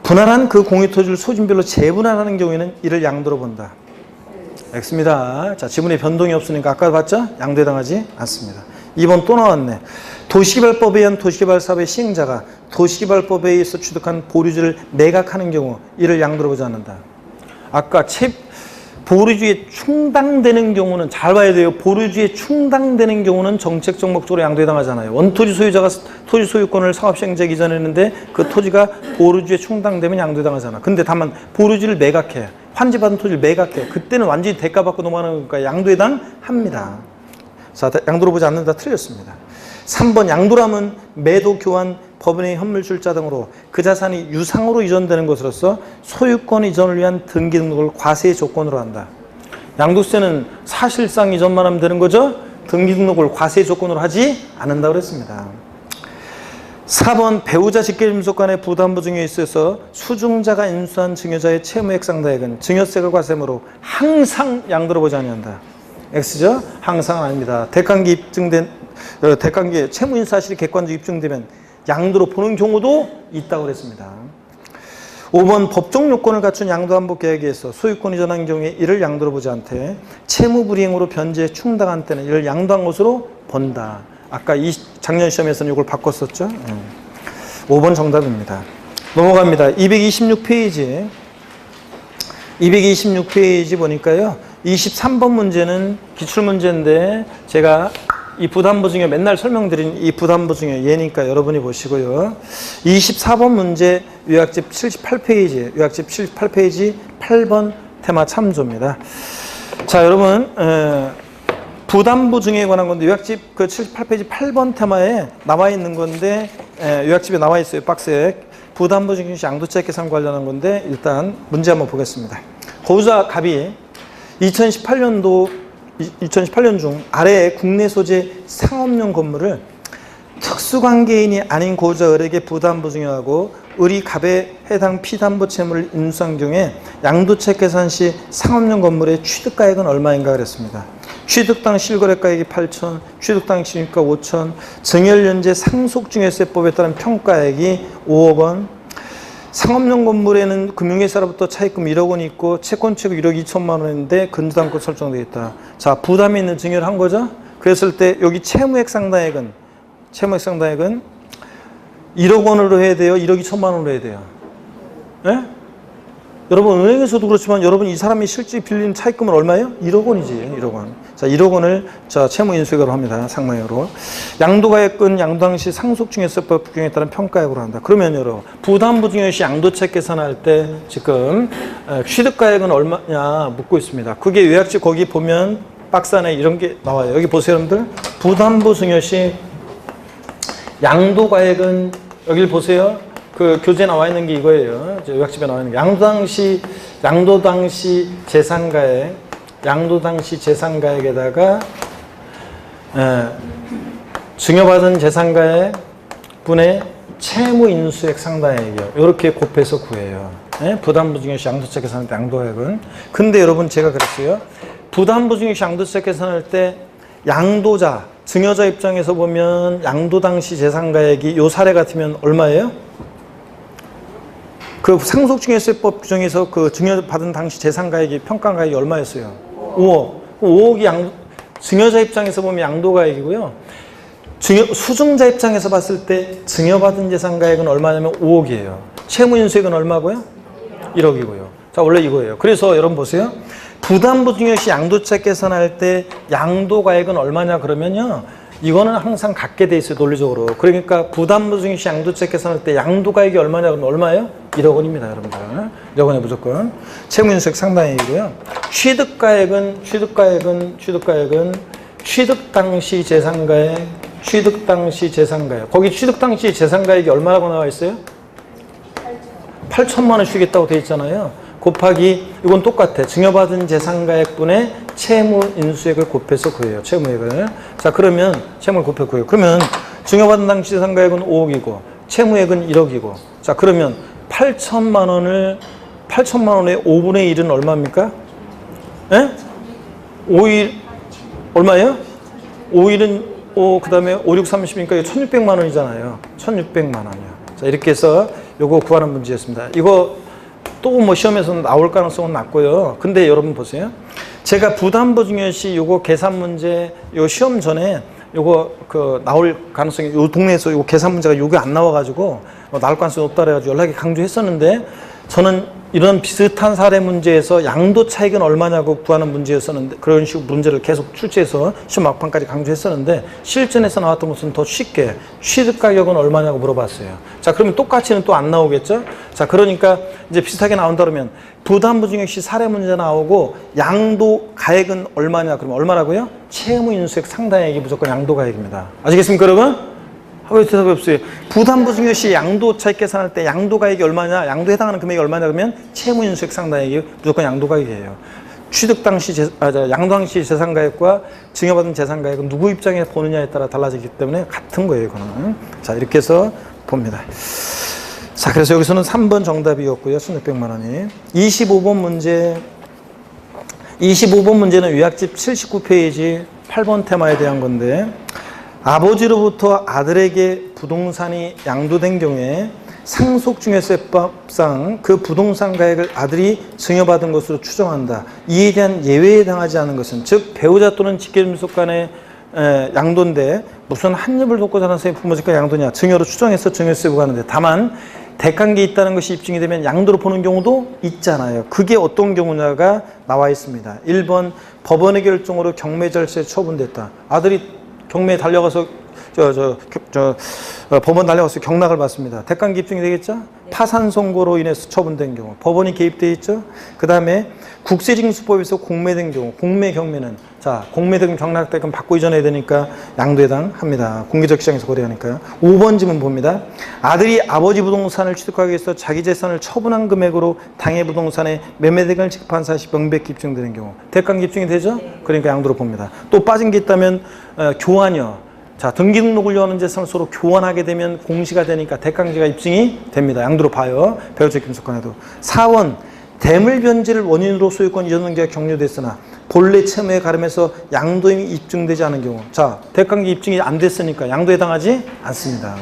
분할한 그 공유토지를 소진별로 재분할하는 경우에는 이를 양도로 본다. X입니다. 자, 지분의 변동이 없으니까 아까 봤죠? 양도에 해당하지 않습니다. 2번 또 나왔네. 도시개발법에 의한 도시개발 사업의 시행자가 도시개발법에 의해서 취득한 보류지를 매각하는 경우 이를 양도로 보지 않는다. 아까 보류주에 충당되는 경우는 잘 봐야 돼요. 보류주에 충당되는 경우는 정책적 목적으로 양도해당하잖아요. 원토지 소유자가 토지 소유권을 사업시행자에게 이전했는데 그 토지가 보류주에 충당되면 양도해당하잖아. 근데 다만 보류주를 매각해. 환지받은 토지를 매각해. 그때는 완전히 대가받고 넘어가는 거니까 양도해당합니다. 자, 양도로 보지 않는다. 틀렸습니다. 3번 양도람은 매도, 교환, 법인의 현물 출자 등으로 그 자산이 유상으로 이전되는 것으로서 소유권 이전을 위한 등기 등록을 과세의 조건으로 한다. 양도세는 사실상 이전만 하면 되는 거죠. 등기 등록을 과세의 조건으로 하지 않는다고 그랬습니다. 4번 배우자 직계임속 간의 부담부 증여에 있어서 수중자가 인수한 증여자의 채무액 상당액은 증여세가 과세므로 항상 양도로 보지 않는다. X죠? 항상은 아닙니다. 대강기 입증된 대강기 채무인 사실이 객관적으로 입증되면 양도로 보는 경우도 있다고 그랬습니다. 5번 법정 요건을 갖춘 양도환복 계약에서 소유권 이전한 경우에 이를 양도로 보지 않되 채무 불이행으로 변제에 충당한 때는 이를 양도한 것으로 본다. 아까 작년 시험에서는 이걸 바꿨었죠. 5번 정답입니다. 넘어갑니다. 226페이지. 226페이지 보니까요. 23번 문제는 기출문제인데 제가 이 부담부 증여 맨날 설명드린 이 부담부 증여 얘니까 여러분이 보시고요. 24번 문제 요약집 78페이지, 요약집 78페이지 8번 테마 참조입니다. 자, 여러분 부담부 증여에 관한 건데 요약집 그 78페이지 8번 테마에 나와 있는 건데 요약집에 나와 있어요. 박스에 부담부 증여 시 양도차 계산 관련한 건데 일단 문제 한번 보겠습니다. 고유자 갑이 2018년 중 아래의 국내 소재 상업용 건물을 특수관계인이 아닌 고유자 을에게 부담부 증여하고 을이 갑에 해당 피담보 채무를 인수한 경우에 양도차 계산 시 상업용 건물의 취득가액은 얼마인가 그랬습니다. 취득당 실거래가액이 8천, 취득당 시가 5천, 증여연재 상속증여세법에 따른 평가액이 5억 원, 상업용 건물에는 금융회사로부터 차입금 1억 원이 있고 채권채권 1억 2천만 원인데 근저당권 설정되어 있다. 자, 부담이 있는 증여를 한 거죠. 그랬을 때 여기 채무액 상당액은 1억 원으로 해야 돼요? 1억 2천만 원으로 해야 돼요? 예? 여러분 은행에서도 그렇지만 여러분 이 사람이 실제 빌린 차입금은 얼마예요? 1억 원이지. 1억 원. 자, 1억 원을 자 채무 인수액으로 합니다. 상당액으로. 양도가액은 양도 당시 상속증여세법 규정에 따른 평가액으로 한다. 그러면 여러분 부담부 증여 시 양도차 계산할 때 지금 취득가액은 얼마냐 묻고 있습니다. 그게 요약집 거기 보면 박스 안에 이런 게 나와요. 여기 보세요, 여러분들. 부담부 증여 시 양도가액은 여기를 보세요. 그 교재에 나와 있는 게 이거예요. 요약집에 나와 있는 게 양도 당시 재산가액에다가 증여받은 재산가액 분의 채무 인수액 상당액이요. 이렇게 곱해서 구해요. 부담부 증여 시 양도차 계산할 때 양도액은. 근데 여러분 제가 그랬어요. 부담부 증여 시 양도차 계산할 때 양도자, 증여자 입장에서 보면 양도 당시 재산가액이 요 사례 같으면 얼마예요? 그 상속증여세법 규정에서 그 증여받은 당시 재산가액이 평가가액이 얼마였어요? 5억. 5억이 증여자 입장에서 보면 양도가액이고요. 수증자 입장에서 봤을 때 증여받은 재산가액은 얼마냐면 5억이에요. 채무인수액은 얼마고요? 1억이고요. 자, 원래 이거예요. 그래서 여러분 보세요. 부담부 증여 시 양도차 계산할 때 양도가액은 얼마냐 그러면요. 이거는 항상 같게 돼 있어요, 논리적으로. 그러니까 부담부 증여 시 양도차 계산할 때 양도가액이 얼마냐 그러면 얼마예요? 1억 원입니다, 여러분들. 1억 원에 무조건. 채무인수액 상당액이고요. 취득가액은 취득 당시 재산가액, 거기 취득 당시 재산가액이 얼마라고 나와 있어요? 8천만 원 주겠다고 돼 있잖아요. 곱하기 이건 똑같아. 증여받은 재산가액분의 채무인수액을 곱해서 구해요. 채무액을. 자, 그러면 채무를 곱해 구해요. 그러면 증여받은 당시 재산가액은 5억이고 채무액은 1억이고. 자, 그러면 8천만 원의 5분의 1은 얼마입니까? 예? 5일 얼마예요? 5일은 그 다음에 5, 6, 30이니까 1,600만 원이잖아요. 1,600만 원이요. 자, 이렇게 해서 요거 구하는 문제였습니다. 이거 또 뭐 시험에서 나올 가능성은 낮고요. 근데 여러분 보세요. 제가 부담부 증여 시 요거 계산 문제 요 시험 전에 요거 그 나올 가능성이 요 동네에서 요거 계산 문제가 요게 안 나와가지고 나올 가능성이 없다 그래가지고 연락이 강조했었는데 저는 이런 비슷한 사례 문제에서 양도 차익은 얼마냐고 구하는 문제였었는데, 그런 식으로 문제를 계속 출제해서 시험 막판까지 강조했었는데, 실전에서 나왔던 것은 더 쉽게 취득 가격은 얼마냐고 물어봤어요. 자, 그러면 똑같이는 또 안 나오겠죠? 자, 그러니까 이제 비슷하게 나온다 그러면 부담보증액시 사례 문제 나오고 양도 가액은 얼마냐? 그러면 얼마라고요? 채무 인수액 상당액이 무조건 양도 가액입니다. 아시겠습니까, 여러분? 왜 대답이 없어요? 부담보증액 시 양도 차익 계산할 때 양도 가액이 얼마냐? 양도에 해당하는 금액이 얼마냐? 그러면 채무 인수액 상당액이 무조건 양도 가액이에요. 취득 당시 양도 당시 재산 가액과 증여받은 재산 가액은 누구 입장에 보느냐에 따라 달라지기 때문에 같은 거예요, 이거는. 자, 이렇게 해서 봅니다. 자, 그래서 여기서는 3번 정답이었고요. 1,600만 원이. 25번 문제. 25번 문제는 요약집 79페이지 8번 테마에 대한 건데, 아버지로부터 아들에게 부동산이 양도된 경우에 상속증여세법상 그 부동산 가액을 아들이 증여받은 것으로 추정한다. 이에 대한 예외에 당하지 않은 것은, 즉 배우자 또는 직계존속 간의 양도인데 무슨 한 입을 돕고 자란 사이 부모집과 양도냐, 증여로 추정해서 증여세 부과하는데, 다만 대간계 있다는 것이 입증이 되면 양도로 보는 경우도 있잖아요. 그게 어떤 경우냐가 나와 있습니다. 1번 법원의 결정으로 경매 절차에 처분됐다. 아들이 경매에 달려가서 법원 달려가서 경락을 받습니다. 대간계 입증이 되겠죠? 네. 파산 선고로 인해서 처분된 경우 법원이 개입되어 있죠. 그 다음에 국세징수법에서 공매된 경우, 공매 경매는, 자, 공매된 경락대금 받고 이전해야 되니까 양도에 해당합니다. 공개적 시장에서 거래하니까요. 5번 지문 봅니다. 아들이 아버지 부동산을 취득하기 위해서 자기 재산을 처분한 금액으로 당해 부동산에 매매대금을 지급한 사실이 명백히 입증되는 경우 대간계 입증이 되죠? 그러니까 양도로 봅니다. 또 빠진 게 있다면 교환이요. 자, 등기등록을 요하는 재산을 서로 교환하게 되면 공시가 되니까 대간계가 입증이 됩니다. 양도로 봐요. 배우자 김석환에도. 4번 대물 변제를 원인으로 소유권 이전 등기가 격려됐으나 본래 채무에 가름해서 양도임이 입증되지 않은 경우, 자, 대간계 입증이 안 됐으니까 양도에 해당하지 않습니다.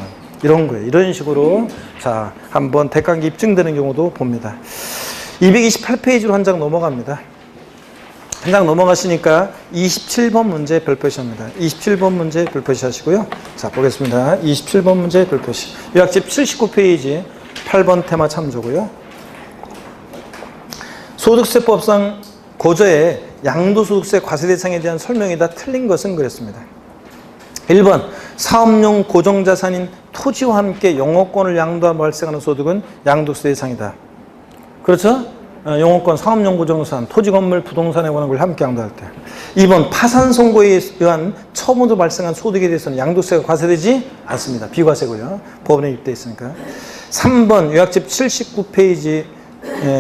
이런 거예요. 이런 식으로 자, 한번 대간계 입증되는 경우도 봅니다. 228페이지로 한 장 넘어갑니다. 한 장 넘어가시니까 27번 문제 별표시합니다. 27번 문제 별표시 하시고요. 자, 보겠습니다. 27번 문제 별표시. 요약집 79페이지 8번 테마 참조고요. 소득세법상 고저에 양도소득세 과세 대상에 대한 설명이 다 틀린 것은 그랬습니다. 1번 사업용 고정자산인 토지와 함께 영업권을 양도하며 발생하는 소득은 양도세 대상이다. 그렇죠? 영업권, 사업용 고정자산, 토지, 건물, 부동산에 관한 걸 함께 양도할 때. 2번 파산 선고에 의한 처분으로 발생한 소득에 대해서는 양도세가 과세되지 않습니다. 비과세고요. 법원에 입돼 있으니까. 3번 요약집 79페이지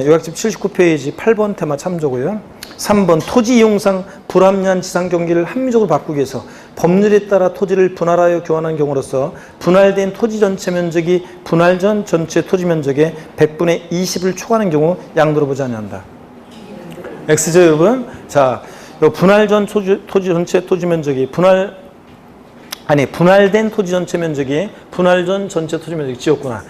요약집 79페이지 8번 테마 참조고요. 3번 토지 이용상 불합리한 지상 경기를 합리적으로 바꾸기 위해서 법률에 따라 토지를 분할하여 교환한 경우로서 분할된 토지 전체 면적이 분할 전 전체 토지 면적의 100분의 20을 초과하는 경우 양도로 보지 않는다. X죠, 여러분? 자, 분할 전 토지 전체 토지 면적이 분할된 토지 전체 면적이 분할 전 전체 토지 면적이 지었구나.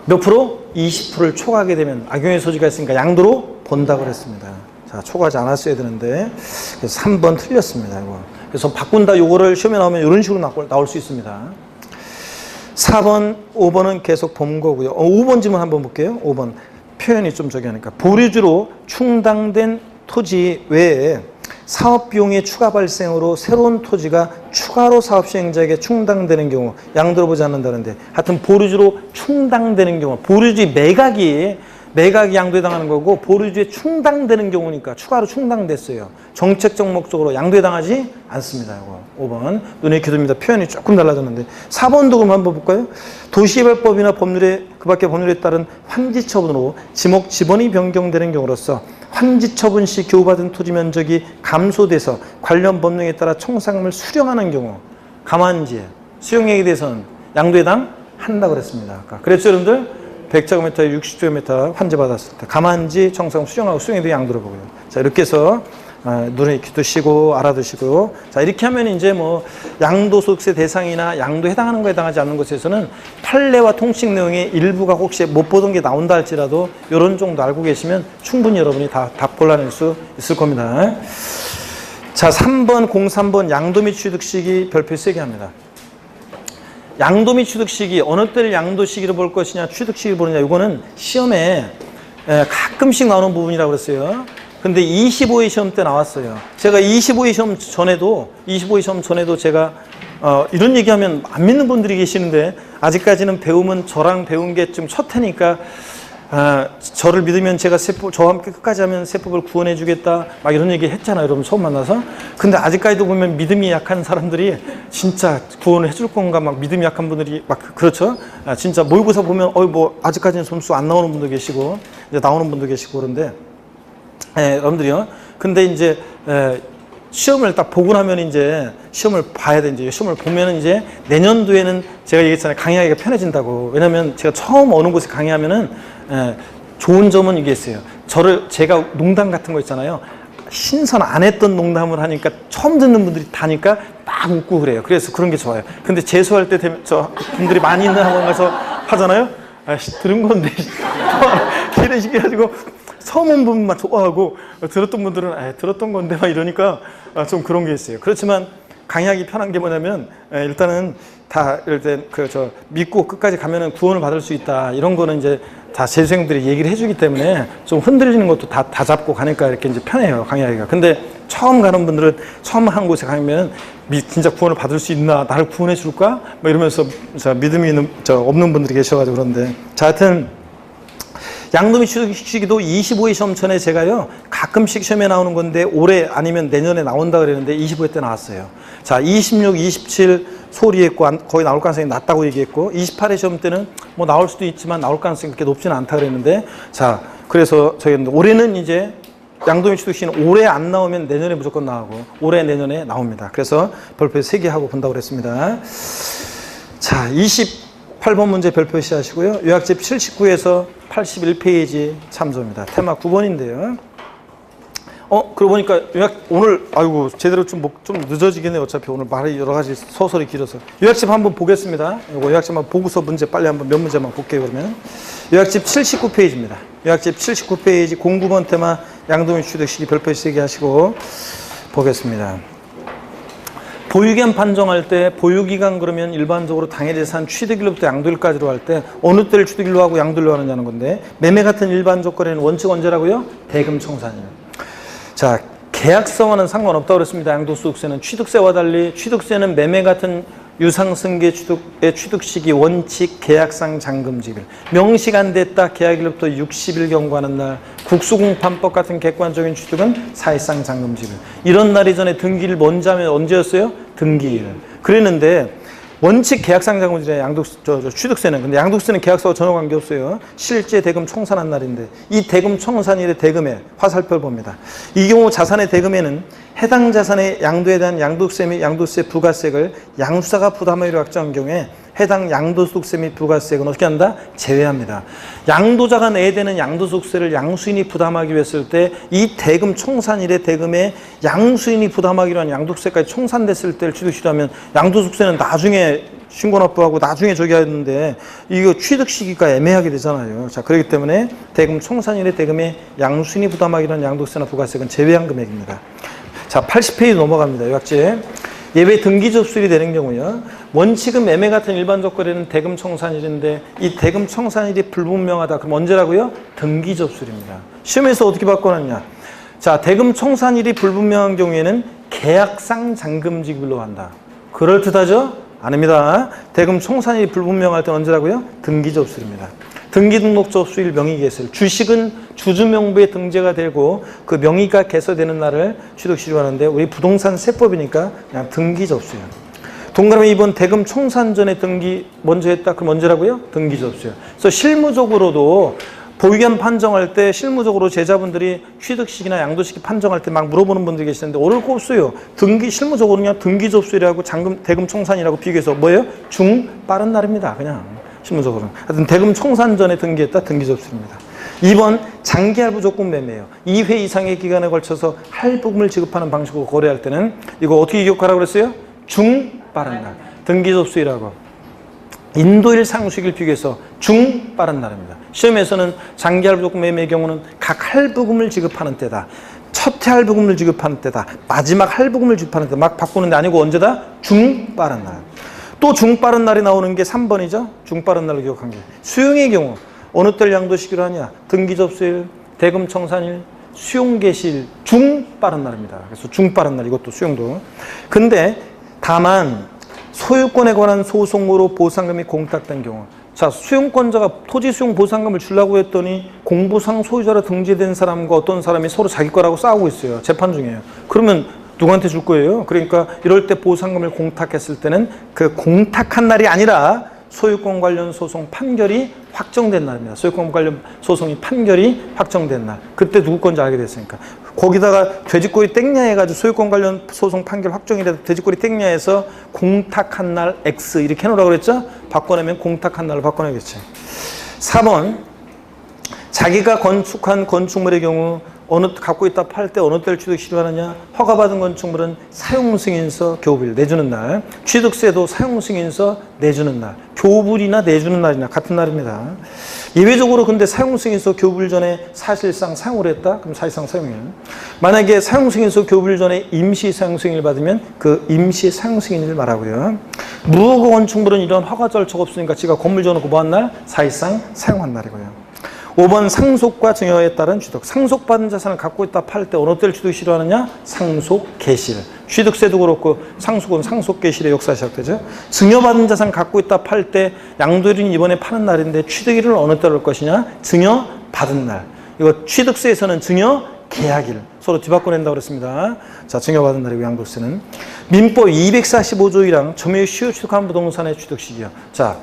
몇 프로? 20%를 초과하게 되면 악용의 소지가 있으니까 양도로 본다고 그랬습니다. 자, 초과하지 않았어야 되는데, 그래서 3번 틀렸습니다. 이거. 그래서 바꾼다 요거를 시험에 나오면 이런 식으로 나올 수 있습니다. 4번, 5번은 계속 본 거고요. 5번 질문 한번 볼게요. 5번. 표현이 좀 저기 하니까. 보류주로 충당된 토지 외에 사업 비용의 추가 발생으로 새로운 토지가 추가로 사업 시행자에게 충당되는 경우 양도로 보지 않는다는데, 하여튼 보류주로 충당되는 경우, 보류주의 매각이 양도에 해당하는 거고 보류주에 충당되는 경우니까 추가로 충당됐어요. 정책적 목적으로 양도에 해당하지 않습니다. 이거 5번 눈에 익혀 둡니다. 표현이 조금 달라졌는데 4번도 그럼 한번 볼까요? 도시개발법이나 법률에 그밖에 법률에 따른 환지처분으로 지번이 변경되는 경우로서 환지처분 시 교부받은 토지 면적이 감소돼서 관련 법령에 따라 청산금을 수령하는 경우 감환지 수령액에 대해서는 양도에 해당한다고 그랬습니다. 아까 그랬죠, 여러분들? 100제곱미터에 60제곱미터 환지받았을 때 감환지, 청산금 수령하고 수령액도 양도로 보고요. 자, 이렇게 해서 눈에 익히두시고 알아두시고, 자, 이렇게 하면 이제 뭐 양도소득세 대상이나 양도에 해당하는 거에 해당하지 않는 것에서는 판례와 통칙 내용의 일부가 혹시 못 보던 게 나온다 할지라도 이런 정도 알고 계시면 충분히 여러분이 다 답 골라낼 수 있을 겁니다. 자, 3번, 03번 양도 및 취득 시기 별표 3개 합니다. 양도 및 취득 시기, 어느 때를 양도 시기로 볼 것이냐, 취득 시기를 보느냐, 이거는 시험에 가끔씩 나오는 부분이라고 그랬어요. 근데 25회 시험 때 나왔어요. 제가 25회 시험 전에도 제가 이런 얘기하면 안 믿는 분들이 계시는데, 아직까지는 배움은 저랑 배운 게 좀 첫 해니까 저를 믿으면 제가 저와 함께 끝까지 하면 세법을 구원해 주겠다 막 이런 얘기 했잖아요, 여러분 처음 만나서. 근데 아직까지도 보면 믿음이 약한 사람들이 진짜 구원을 해줄 건가 막 믿음이 약한 분들이 막 그렇죠. 진짜 모의고사 보면 뭐 아직까지는 점수 안 나오는 분도 계시고 이제 나오는 분도 계시고 그런데 여러분들이요. 근데 이제 시험을 딱 보고 나면 이제 시험을 봐야 돼. 이제 시험을 보면은 이제 내년도에는 제가 얘기했잖아요. 강의하기가 편해진다고. 왜냐면 제가 처음 어느 곳에 강의하면은 좋은 점은 이게 있어요. 제가 농담 같은 거 있잖아요. 신선 안 했던 농담을 하니까 처음 듣는 분들이 다니까 막 웃고 그래요. 그래서 그런 게 좋아요. 근데 재수할 때 되면 저 분들이 많이 있는 학원 가서 하잖아요. 들은 건데 이런 식이 가지고 처음 온 분만 좋아하고 들었던 분들은 들었던 건데 막 이러니까 좀 그런 게 있어요. 그렇지만 강의하기 편한 게 뭐냐면 일단은 다 이럴 때 믿고 끝까지 가면은 구원을 받을 수 있다. 이런 거는 이제 다 재수생들이 얘기를 해주기 때문에 좀 흔들리는 것도 다 잡고 가니까 이렇게 이제 편해요, 강의하기가. 근데 처음 가는 분들은 처음 한 곳에 가면 진짜 구원을 받을 수 있나, 나를 구원해 줄까? 뭐 이러면서 믿음이 없는 분들이 계셔가지고 그런데. 자, 하여튼 양도미 취득시기도 25회 시험 전에 제가요 가끔씩 시험에 나오는 건데 올해 아니면 내년에 나온다 그랬는데 25회 때 나왔어요. 자, 26, 27 소리했고 거의 나올 가능성이 낮다고 얘기했고 28회 시험 때는 뭐 나올 수도 있지만 나올 가능성이 그렇게 높지는 않다 그랬는데, 자, 그래서 저희는 올해는 이제 양도미 취득시는 올해 안 나오면 내년에 무조건 나오고 올해 내년에 나옵니다. 그래서 별표 3개 하고 본다고 그랬습니다. 자, 28번 문제 별표 시하시고요. 요약집 79에서 81페이지 참조입니다. 테마 9번인데요. 그러고 보니까 오늘 제대로 좀 늦어지겠네요. 어차피 오늘 말이 여러 가지 소설이 길어서. 요약집 한번 보겠습니다. 이거 요약집 한번 보고서 문제 빨리 한번 몇 문제만 볼게요. 그러면 요약집 79페이지입니다. 요약집 79페이지 09번 테마 양도미 취득시기 별표 3개 하시고 보겠습니다. 보유기간 판정할 때 보유기간 그러면 일반적으로 당해재산 취득일로부터 양도일까지로 할 때 어느 때를 취득일로 하고 양도일로 하느냐는 건데, 매매 같은 일반적 거래는 원칙 언제라고요? 대금청산이에요. 자, 계약서와는 상관없다고 그랬습니다. 양도소득세는 취득세와 달리 취득세는 매매 같은 유상승계 취득의 취득시기 원칙 계약상 잔금지일 명시가 안 됐다 계약일로부터 60일 경과하는 날 국수공판법 같은 객관적인 취득은 사실상 잔금지일. 이런 날 이전에 등기일 먼저 하면 언제였어요? 등기일. 그랬는데 원칙 계약상 잔금지일에 취득세는, 근데 양도세는 계약서와 전혀 관계없어요. 실제 대금 청산한 날인데 이 대금 청산일의 대금에 화살표를 봅니다. 이 경우 자산의 대금에는 해당 자산의 양도에 대한 양도세 및 양도세 부가세액을 양수사가 부담하기로 확정한 경우에 해당 양도소득세 및 부가세액은 어떻게 한다? 제외합니다. 양도자가 내야 되는 양도소득세를 양수인이 부담하기로 했을 때 이 대금 청산일의 대금에 양수인이 부담하기로 한 양도세까지 청산됐을 때를 취득시하면 양도소득세는 나중에 신고납부하고 나중에 저기 하는데 이거 취득 시기가 애매하게 되잖아요. 자, 그렇기 때문에 대금 청산일의 대금에 양수인이 부담하기로 한 양도세나 부가세액은 제외한 금액입니다. 자, 80페이지 넘어갑니다. 요약제. 예외 등기 접수일이 되는 경우요. 원칙은 매매 같은 일반적 거래는 대금 청산일인데 이 대금 청산일이 불분명하다. 그럼 언제라고요? 등기 접수일입니다. 시험에서 어떻게 바꿔놨냐? 자, 대금 청산일이 불분명한 경우에는 계약상 잔금지급일로 한다. 그럴듯하죠? 아닙니다. 대금 청산일이 불분명할 때는 언제라고요? 등기 접수일입니다. 등기 등록 접수일 명의 개설. 주식은 주주 명부에 등재가 되고 그 명의가 개설되는 날을 취득시로 하는데 우리 부동산 세법이니까 그냥 등기 접수일. 동그라미 2번 대금 청산 전에 등기 먼저 했다. 그럼 언제라고요? 등기 접수일. 그래서 실무적으로도 보유기간 판정할 때 실무적으로 제자분들이 취득시기나 양도시기 판정할 때 막 물어보는 분들이 계시는데 어려울 거 없어요. 실무적으로 그냥 등기 접수일이라고 대금 청산이라고 비교해서 뭐예요? 빠른 날입니다. 그냥. 실무적으로는. 하여튼 대금 청산 전에 등기했다. 등기 접수입니다. 2번 장기할부 조건 매매예요. 2회 이상의 기간에 걸쳐서 할부금을 지급하는 방식으로 거래할 때는 이거 어떻게 기억하라고 그랬어요? 빠른 날. 등기 접수일하고 인도일 상수익을 비교해서 빠른 날입니다. 시험에서는 장기할부 조건 매매의 경우는 각 할부금을 지급하는 때다. 첫 해 할부금을 지급하는 때다. 마지막 할부금을 지급하는 때다. 막 바꾸는 데 아니고 언제다? 빠른 날. 또 빠른 날이 나오는 게 3번이죠. 빠른 날로 기억한 게. 수용의 경우 어느 때를 양도시기로 하냐? 등기접수일, 대금청산일, 수용개시일 중 빠른 날입니다. 그래서 중 빠른 날, 이것도 수용도. 근데 다만 소유권에 관한 소송으로 보상금이 공탁된 경우, 자, 수용권자가 토지 수용 보상금을 주려고 했더니 공부상 소유자로 등재된 사람과 어떤 사람이 서로 자기 거라고 싸우고 있어요. 재판 중이에요. 그러면 누구한테 줄 거예요? 그러니까 이럴 때 보상금을 공탁했을 때는 그 공탁한 날이 아니라 소유권 관련 소송 판결이 확정된 날입니다. 소유권 관련 소송이 판결이 확정된 날. 그때 누구 건지 알게 됐으니까. 거기다가 돼지꼬리 땡냐 해가지고 소유권 관련 소송 판결 확정이 돼서 돼지꼬리 땡냐 해서 공탁한 날 X 이렇게 해놓으라고 그랬죠? 바꿔내면 공탁한 날로 바꿔내겠지. 4번. 자기가 건축한 건축물의 경우 갖고 있다 팔 때 어느 때를 취득시로 하느냐? 허가받은 건축물은 사용승인서 교부일 내주는 날, 취득세도 사용승인서 내주는 날, 교부일이나 내주는 날이나 같은 날입니다. 예외적으로 근데 사용승인서 교부일 전에 사실상 사용을 했다? 그럼 사실상 사용일. 만약에 사용승인서 교부일 전에 임시 사용승인을 받으면 그 임시 사용승인을 말하고요. 무허가 건축물은 이런 허가 절차가 없으니까 지가 건물 지어놓고 뭐한 날? 사실상 사용한 날이고요. 5번 상속과 증여에 따른 취득. 상속받은 자산을 갖고 있다 팔 때 어느 때를 취득시로 하느냐? 상속개시일. 취득세도 그렇고 상속은 상속개시일의 역사 시작되죠. 증여받은 자산 갖고 있다 팔 때 양도일은 이번에 파는 날인데 취득일은 어느 때로 할 것이냐? 증여받은 날. 이거 취득세에서는 증여계약일. 서로 뒤바꿔낸다고 그랬습니다. 자, 증여받은 날이고 양도세는. 민법 245조 1항 점유의 시효 취득한 부동산의 취득시기요. 자,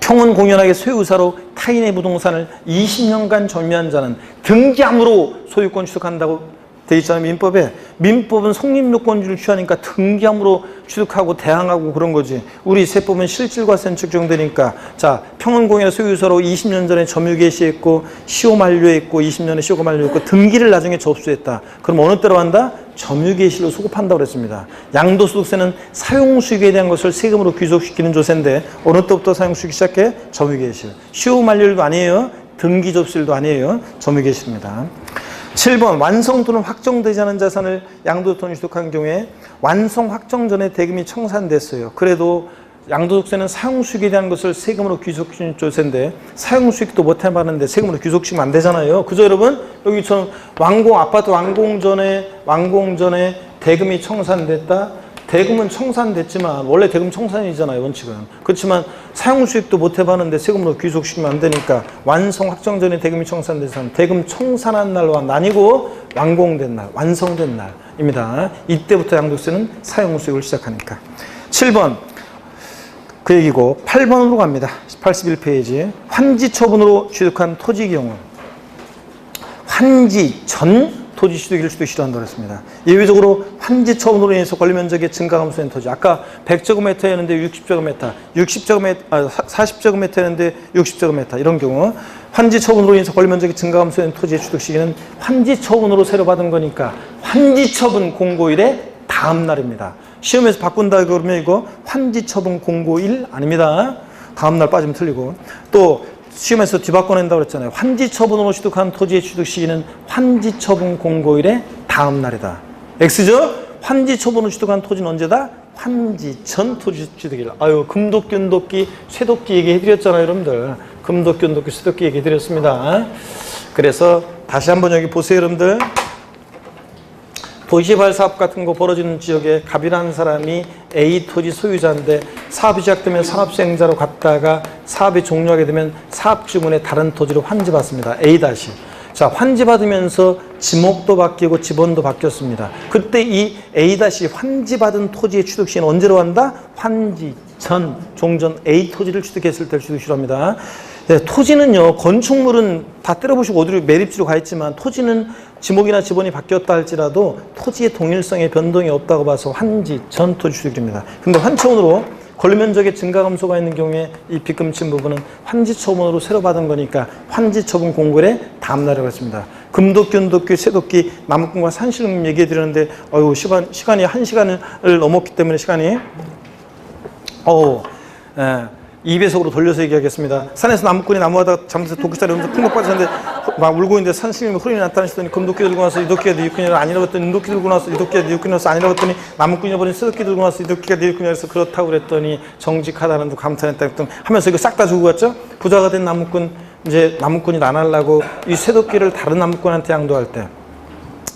평은 공연하게 소유사로 타인의 부동산을 20년간 점유한 자는 등기함으로 소유권 취득한다고 돼 있잖아요. 민법에. 민법은 성립요건주를 취하니까 등기함으로 취득하고 대항하고 그런 거지. 우리 세법은 실질과세는 측정되니까. 자, 평은 공연의 소유사로 20년 전에 점유 개시했고 시효 만료했고 20년에 시효가 만료했고 등기를 나중에 접수했다. 그럼 어느 때로 한다? 점유 개시로 소급한다고 그랬습니다. 양도소득세는 사용수익에 대한 것을 세금으로 귀속시키는 조세인데 어느 때부터 사용수익이 시작해? 점유 개시. 시효 만료일도 아니에요. 등기 접수일도 아니에요. 점유 개시입니다. 7번 완성 또는 확정되지 않은 자산을 양도소득 취득한 경우에 완성 확정 전에 대금이 청산됐어요. 그래도 양도소득세는 사용수익에 대한 것을 세금으로 귀속시키는 조세인데 사용수익도 못 해봤는데 세금으로 귀속시키면 안 되잖아요. 그죠 여러분? 여기처럼 아파트 완공 전에 대금이 청산됐다. 대금은 청산됐지만 원래 대금 청산이잖아요. 원칙은. 그렇지만 사용수익도 못 해봤는데 세금으로 귀속시키면 안 되니까 완성 확정 전에 대금이 청산돼서 대금 청산한 날과 나뉘고 완공된 날, 완성된 날입니다. 이때부터 양도세는 사용수익을 시작하니까. 7번 그 얘기고 8번으로 갑니다. 81페이지. 환지 처분으로 취득한 토지 경우 환지 전 토지 취득일 수도 싫어한다고 했습니다. 예외적으로 환지 처분으로 인해서 권리면적의 증가 감소된 토지. 아까 100제곱미터였는데 40제곱미터였는데 60제곱미터 이런 경우 환지 처분으로 인해서 권리면적이 증가 감소된 토지의 취득 시기는 환지 처분으로 새로 받은 거니까 환지 처분 공고일의 다음 날입니다. 시험에서 바꾼다 그러면 이거 환지 처분 공고일 아닙니다. 다음 날 빠지면 틀리고. 또 시험에서 뒤바꿔낸다고 그랬잖아요. 환지 처분으로 취득한 토지의 취득 시기는 환지 처분 공고일의 다음 날이다. X죠? 환지 처분으로 취득한 토지는 언제다? 환지 전 토지 취득일. 아유, 금도끼, 은도끼, 쇠도끼 얘기해드렸잖아요, 여러분들. 금도끼, 은도끼, 쇠도끼 얘기해드렸습니다. 그래서 다시 한번 여기 보세요, 여러분들. 도시개발 사업 같은 거 벌어지는 지역에 갑이라는 사람이 A 토지 소유자인데 사업이 시작되면 사업수행자로 갔다가 사업이 종료하게 되면 사업지문에 다른 토지로 환지받습니다. A-. 자, 환지받으면서 지목도 바뀌고 지번도 바뀌었습니다. 그때 이 A- 환지받은 토지의 취득시는 언제로 한다? 환지 전 종전 A 토지를 취득했을 때 취득시로 합니다. 네, 토지는요, 건축물은 다 때려보시고 어디로 매립지로 가 있지만 토지는 지목이나 지번이 바뀌었다 할지라도 토지의 동일성에 변동이 없다고 봐서 환지 전 토지 취득입니다. 근데 환처분으로 권리면적의 증가 감소가 있는 경우에 이 빗금친 부분은 환지 처분으로 새로 받은 거니까 환지 처분 공고일의 다음 날이라고 했습니다. 금도끼, 은도끼, 쇠도끼, 나무꾼과 산실금 얘기해 드렸는데 시간이 1시간을 넘었기 때문에 시간이 2배속으로 돌려서 얘기하겠습니다. 산에서 나무꾼이 나무하다가 잘못해서 도끼살이 오면서 쿵덕 빠졌는데 막 울고 있는데 선생님이 소리 나타나시더니 금도끼 들고 나서 이 도끼가 네 육군이라 아니라고 했더니 은도끼 들고 나서 이 도끼가 네 육군이라서 아니라고 했더니 나무꾼이 버린 새도끼 들고 나서 이 도끼가 네 육군이라서 그렇다고 그랬더니 정직하다는 둥 감탄했다 하면서 이거 싹 다 주고 갔죠. 부자가 된 나무꾼, 이제 나무꾼이 나날라고 이 새도끼를 다른 나무꾼한테 양도할 때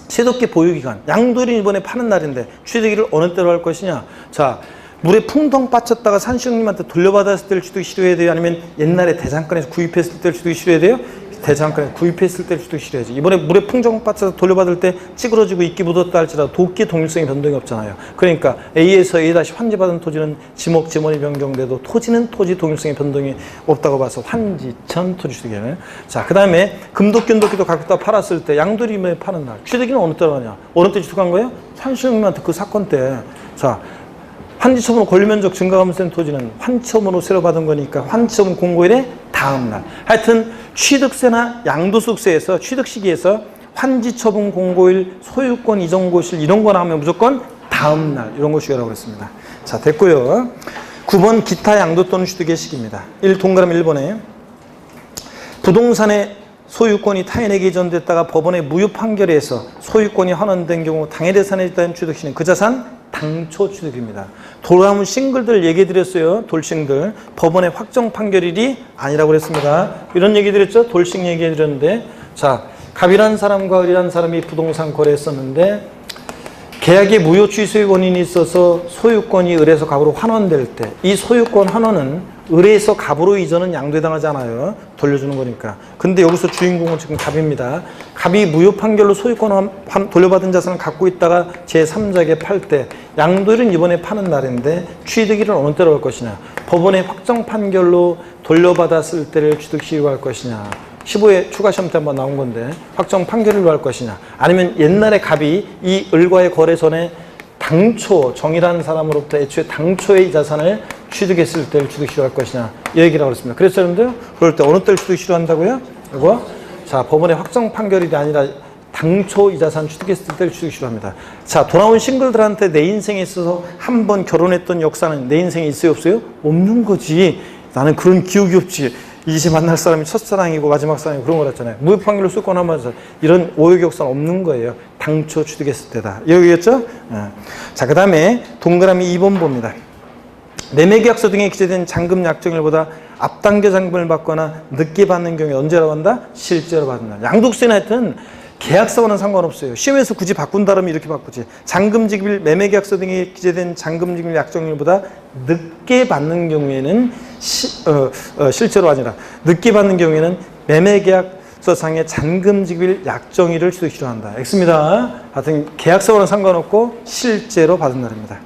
새도끼 보유기간, 양도일이 이번에 파는 날인데 취득일을 어느 때로 할 것이냐. 자, 물에 풍덩 빠쳤다가 산신령님한테 돌려받았을 때를 취득이 실효해야 돼요? 아니면 옛날에 대장간에서 구입했을 때를 취득이 실효해야 돼요? 대장간에서 구입했을 때를 취득이 실효해야지. 이번에 물에 풍덩 빠쳐서 돌려받을 때 찌그러지고 이끼 묻었다 할지라도 도끼의 동일성이 변동이 없잖아요. 그러니까 A에서 A 다시 환지받은 토지는 지목, 지mon이 변경돼도 토지는 토지 동일성의 변동이 없다고 봐서 환지천 토지 취득이에요. 자, 그 다음에 금도끼, 은도끼도 갖다 팔았을 때 양도일임에 파는 날. 취득일은 어느 때로 하냐? 어느 때 취득한 거예요? 산신령님한테 그 사건 때. 자, 환지처분으로 권리면적 증가하면서 된 토지는 환처분으로 새로 받은 거니까 환처분 공고일의 다음 날. 하여튼 취득세나 양도소득세에서 취득 시기에서 환지처분 공고일, 소유권 이전고실 이런 거 나오면 무조건 다음 날 이런 거 주의하라고 그랬습니다. 자, 됐고요. 9번 기타 양도 또는 취득의 시기입니다. 동그라미 1번에 부동산의 소유권이 타인에게 이전됐다가 법원의 무효 판결에서 소유권이 환원된 경우 당해대산에 있다는 취득시는 그 자산 당초 취득입니다. 돌아오는 싱글들 얘기해 드렸어요. 돌싱들. 법원의 확정 판결일이 아니라고 그랬습니다. 이런 얘기 드렸죠. 돌싱 얘기해 드렸는데, 자, 갑이라는 사람과 을이라는 사람이 부동산 거래했었는데 계약의 무효 취소의 원인이 있어서 소유권이 을에서 갑으로 환원될 때 이 소유권 환원은 을에서 갑으로 이전은 양도해당하지 않아요. 돌려주는 거니까. 근데 여기서 주인공은 지금 갑입니다. 갑이 무효 판결로 소유권 돌려받은 자산을 갖고 있다가 제3자에게 팔 때 양도일은 이번에 파는 날인데 취득일은 어느 때로 할 것이냐. 법원의 확정 판결로 돌려받았을 때를 취득 시효할 것이냐. 15회 추가 시험 때 한번 나온 건데 확정 판결로 할 것이냐. 아니면 옛날에 갑이 이 을과의 거래 전에 당초 정이라는 사람으로부터 애초에 당초의 이 자산을 취득했을 때를 취득 시효할 것이냐 이 얘기라고 그랬습니다. 그래서 여러분들 그럴 때 어느 때를 취득 시효한다고요? 이거 자, 법원의 확정 판결이 아니라 당초 이 자산 취득했을 때를 취득 시효합니다. 자, 돌아온 싱글들한테 내 인생에 있어서 한 번 결혼했던 역사는 내 인생에 있어요 없어요? 없는 거지. 나는 그런 기억이 없지. 이제 만날 사람이 첫사랑이고 마지막 사랑이고 그런 거랬잖아요. 무효 판결로 수권하면서 이런 오해 역사는 없는 거예요. 당초 취득했을 때다. 여기겠죠? 자, 그 다음에 동그라미 2번 봅니다. 매매계약서 등에 기재된 잔금 약정일보다 앞당겨 잔금을 받거나 늦게 받는 경우에 언제라고 한다? 실제로 받는 날. 양도세는 하여튼 계약서와는 상관없어요. 시험에서 굳이 바꾼다면 이렇게 바꾸지. 잔금지급일, 매매계약서 등에 기재된 잔금지급일 약정일보다 늦게 받는 경우에는 실제로 아니라 늦게 받는 경우에는 매매계약서상의 잔금지급일 약정일을 취득 시효한다. X입니다. 하여튼 계약서와는 상관없고 실제로 받은 날입니다.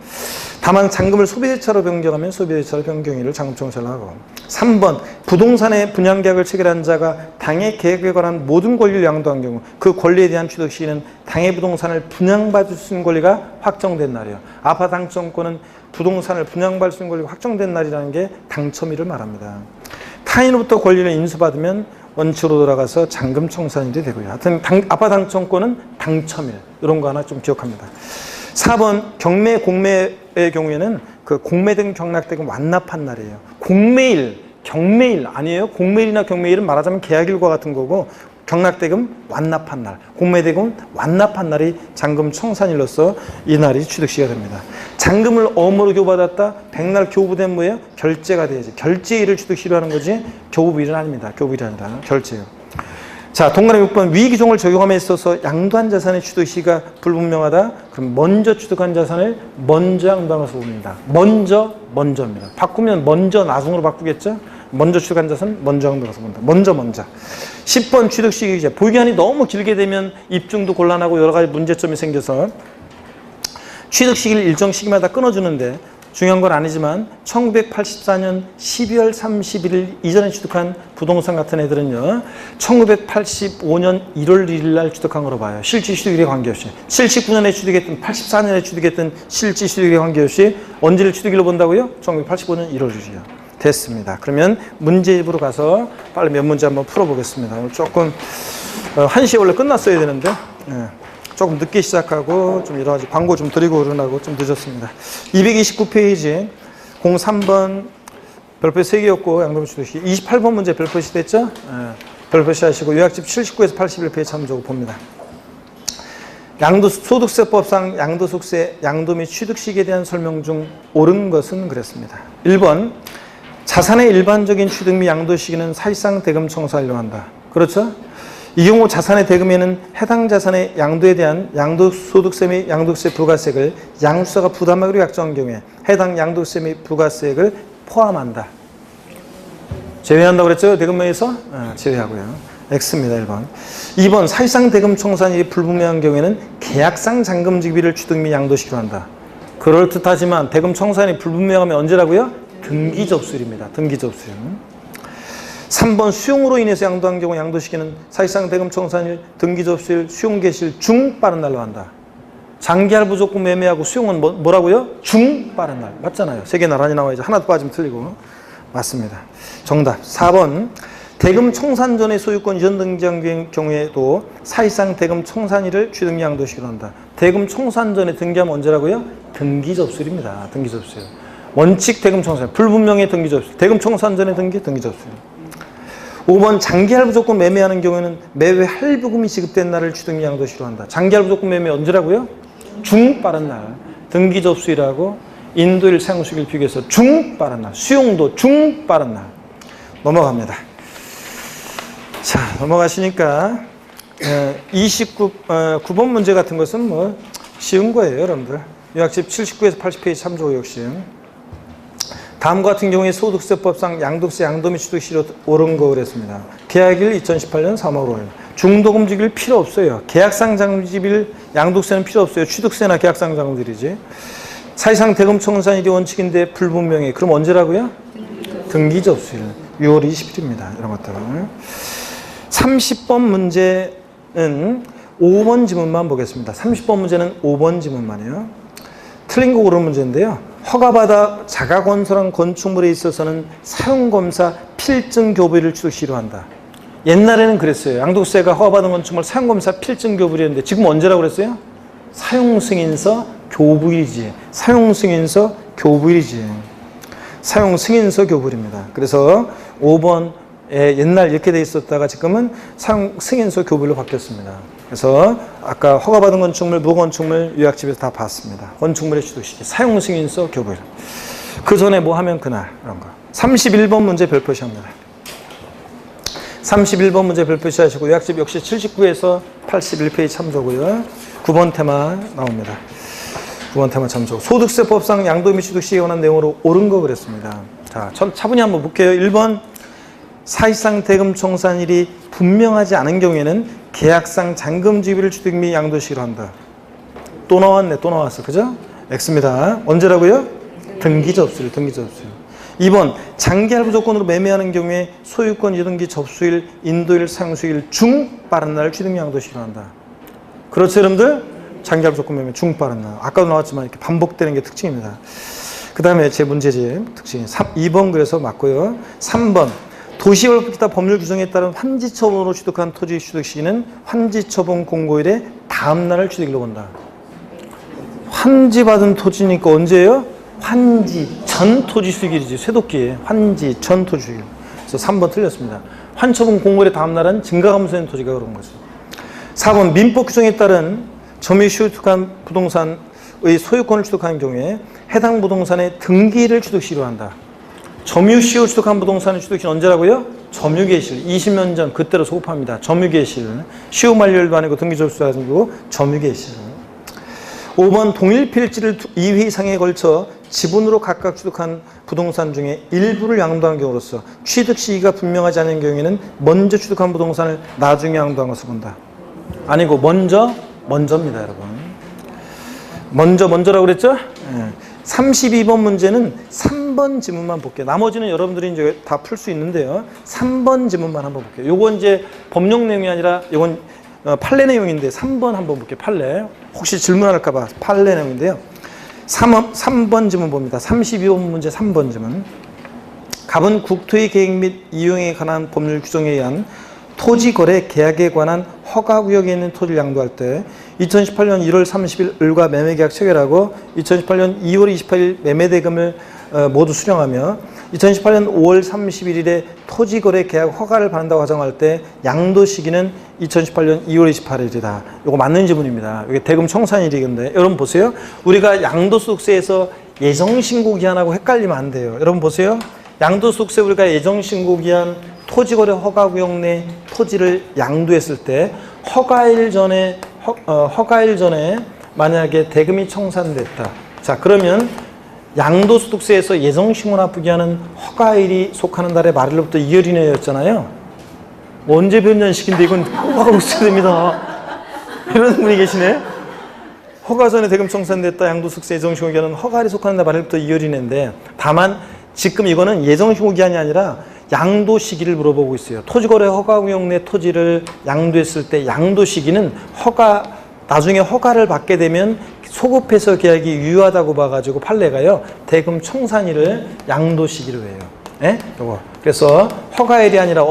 다만 잔금을 소비대차로 변경하면 소비대차로 변경일을 잔금청구를 하고. 3번 부동산의 분양계약을 체결한 자가 당해 계획에 관한 모든 권리를 양도한 경우 그 권리에 대한 취득 시기는 당해 부동산을 분양받을 수 있는 권리가 확정된 날이에요. 아파트 당첨권은 부동산을 분양받을 수 있는 권리가 확정된 날이라는 게 당첨일을 말합니다. 타인으로부터 권리를 인수받으면 원칙으로 돌아가서 잔금 청산일이 되고요. 하여튼 아파트 당첨권은 당첨일 이런 거 하나 좀 기억합니다. 4번 경매, 공매의 경우에는 그 공매등 경락대금 완납한 날이에요. 공매일, 경매일 아니에요. 공매일이나 경매일은 말하자면 계약일과 같은 거고 경락대금 완납한 날, 공매대금 완납한 날이 잔금 청산일로서 이 날이 취득시가 됩니다. 잔금을 어음으로 교부받았다. 백날 교부된 뭐예요? 결제가 돼야지. 결제일을 취득시로 하는 거지 교부일은 아닙니다. 교부일이 아니라 결제일. 자, 동그라미 6번 위기종을 적용함에 있어서 양도한 자산의 취득시가 불분명하다. 그럼 먼저 취득한 자산을 먼저 양도한 것으로 봅니다. 먼저입니다. 바꾸면 먼저 나중으로 바꾸겠죠? 먼저 취득한 자산 먼저 양도한 것으로 본다. 먼저. 10번 취득시기 기재. 보유기한이 너무 길게 되면 입증도 곤란하고 여러 가지 문제점이 생겨서 취득시기를 일정 시기마다 끊어주는데 중요한 건 아니지만 1984년 12월 31일 이전에 취득한 부동산 같은 애들은요 1985년 1월 1일 날 취득한 거로 봐요. 실질 취득일에 관계없이 79년에 취득했든 84년에 취득했든 실질 취득일에 관계없이 언제를 취득일로 본다고요? 1985년 1월 1일이요. 됐습니다. 그러면 문제집으로 가서 빨리 몇 문제 한번 풀어보겠습니다. 오늘 조금 1시에 원래 끝났어야 되는데 조금 늦게 시작하고 좀 여러 가지 광고 좀 드리고 그러나고 좀 늦었습니다. 229페이지 03번 별표 3개였고 양도면 취득시 28번 문제 별표시 됐죠? 별표시 하시고 요약집 79에서 81페이지 참조 봅니다. 소득세법상 양도소득세, 양도 및 취득시기에 대한 설명 중 옳은 것은 그랬습니다. 1번 자산의 일반적인 취득 및 양도 시기는 사실상 대금 청산을 한다. 그렇죠? 이 경우 자산의 대금에는 해당 자산의 양도에 대한 양도소득세 및 양도세 부가세액을 양수사가 부담하기로 약정한 경우에 해당 양도세 및 부가세액을 포함한다. 제외한다고 그랬죠? 대금명에서? 제외하고요. X입니다. 1번. 2번 사실상 대금 청산일이 불분명한 경우에는 계약상 잔금 지급일을 취득 및 양도시키로 한다. 그럴듯하지만 대금 청산이 불분명하면 언제라고요? 등기 접수일입니다. 등기 접수일. 3번 수용으로 인해서 양도한 경우 양도 시기는 사실상 대금 청산일, 등기 접수일, 수용 개시일 중 빠른 날로 한다. 장기할 부족금 매매하고 수용은 뭐라고요? 중 빠른 날. 맞잖아요. 세 개 나란히 나와야지. 하나도 빠지면 틀리고. 맞습니다. 정답. 4번 대금 청산 전에 소유권 이전 등기한 경우에도 사실상 대금 청산일을 취득 및 양도 시기로 한다. 대금 청산 전에 등기하면 언제라고요? 등기 접수일입니다. 등기 접수일. 원칙 대금 청산, 불분명의 등기 접수. 대금 청산 전에 등기 접수일. 5번 장기 할부 조건 매매하는 경우에는 매회 할부금이 지급된 날을 취득 및 양도 시기로 한다. 장기 할부 조건 매매 언제라고요? 중 빠른 날. 등기 접수일하고 인도일 사용수기를 비교해서 중 빠른 날. 수용도 중 빠른 날. 넘어갑니다. 자, 넘어가시니까 9번 문제 같은 것은 뭐 쉬운 거예요, 여러분들. 요약집 79에서 80페이지 참조 역시. 다음과 같은 경우에 소득세법상 양도세, 양도 및 취득시로 옳은 거 그랬습니다. 계약일 2018년 3월 5일. 중도금지일 필요 없어요. 계약상 잔금일 양도세는 필요 없어요. 취득세나 계약상 잔금일이지. 사실상 대금 청산일이 원칙인데 불분명해. 그럼 언제라고요? 등기 접수일. 6월 20일입니다. 이런 것들은. 30번 문제는 5번 지문만 보겠습니다. 30번 문제는 5번 지문만이에요. 틀린 거 고른 문제인데요. 허가받아 자가건설한 건축물에 있어서는 사용검사 필증교부일을 취득시로 한다. 옛날에는 그랬어요. 양도세가 허가받은 건축물 사용검사 필증교부일이었는데 지금 언제라고 그랬어요? 사용승인서 교부일이지. 사용승인서 교부일이지. 사용승인서 교부일입니다. 그래서 5번 옛날 이렇게 돼 있었다가 지금은 사용승인서 교부일로 바뀌었습니다. 그래서 아까 허가받은 건축물, 무건축물 요약집에서 다 봤습니다. 건축물의 취득시기, 사용승인서 교부일. 그 전에 뭐 하면 그날 이런 거. 31번 문제 별표시 합니다. 31번 문제 별표시 하시고 요약집 역시 79에서 81페이지 참조고요. 9번 테마 나옵니다. 9번 테마 참조. 소득세법상 양도 및 취득시에 관한 내용으로 옳은 거 그랬습니다. 자, 차분히 한번 볼게요. 1번 사실상 대금 청산일이 분명하지 않은 경우에는 계약상 잔금 지급일을 취득 및 양도시기로 한다. 또 나왔네. 또 나왔어. 그죠? X입니다. 언제라고요? 등기 접수일. 등기 접수일. 2번 장기 할부 조건으로 매매하는 경우에 소유권 이등기 접수일, 인도일, 상수일 중 빠른 날을 취득 및 양도시기로 한다. 그렇죠, 여러분들? 장기 할부 조건 매매 중 빠른 날. 아까도 나왔지만 이렇게 반복되는 게 특징입니다. 그 다음에 제 문제집 특징이 2번 그래서 맞고요. 3번 도시개발 기타 법률 규정에 따른 환지처분으로 취득한 토지 취득 시기는 환지처분 공고일의 다음 날을 취득일로 본다. 환지받은 토지니까 언제예요? 환지 전 토지 취득일이지. 쇠도끼에 환지 전 토지 취득일. 그래서 3번 틀렸습니다. 환처분 공고일의 다음 날은 증가감소된 토지가 그런 거죠. 4번 민법 규정에 따른 점유시 취득한 부동산의 소유권을 취득하는 경우에 해당 부동산의 등기를 취득시로 한다. 점유시효 취득한 부동산의 취득시는 언제라고요? 점유개실. 20년 전 그때로 소급합니다. 점유개실. 시효 만료일도 아니고 등기 접수도 아니고 점유개실. 5번 동일 필지를 2회 이상에 걸쳐 지분으로 각각 취득한 부동산 중에 일부를 양도한 경우로서 취득 시기가 분명하지 않은 경우에는 먼저 취득한 부동산을 나중에 양도한 것을 본다. 아니고 먼저입니다, 여러분. 먼저라고 그랬죠? 32번 문제는 3번 지문만 볼게요. 나머지는 여러분들이 이제 다 풀 수 있는데요. 3번 지문만 한번 볼게요. 요건 이제 법령 내용이 아니라 요건 판례 내용인데 3번 한번 볼게요. 판례. 혹시 질문할까봐 판례 내용인데요. 3번 지문 봅니다. 32번 문제 3번 지문. 갑은 국토의 계획 및 이용에 관한 법률 규정에 의한 토지거래 계약에 관한 허가구역에 있는 토지를 양도할 때 2018년 1월 30일 을과 매매계약 체결하고 2018년 2월 28일 매매대금을 모두 수령하며 2018년 5월 31일에 토지거래 계약 허가를 받는다고 가정할 때 양도 시기는 2018년 2월 28일이다. 이거 맞는 지문입니다. 이게 대금 청산일이건데 여러분 보세요. 우리가 양도소득세에서 예정신고기한하고 헷갈리면 안 돼요. 여러분 보세요. 양도소득세 우리가 예정신고기한 토지거래 허가구역 내 토지를 양도했을 때 허가일 전에 만약에 대금이 청산됐다. 자, 그러면 양도소득세에서 예정신고나 부기하는 허가일이 속하는 달의 말일로부터 2월 이내였잖아요. 언제 변년식인데 이건 허가가 없어야 됩니다. 이런 분이 계시네. 허가 전에 대금 청산됐다. 양도소득세 예정신고기한은 허가일이 속하는 달 말일부터 2월 이내인데 다만 지금 이거는 예정신고기한이 아니라 양도 시기를 물어보고 있어요. 토지거래 허가구역 내 토지를 양도했을 때 양도 시기는 나중에 허가를 받게 되면 소급해서 계약이 유효하다고 봐가지고 판례가요. 대금 청산일을 양도 시기로 해요. 예? 요거. 그래서 허가일이 아니라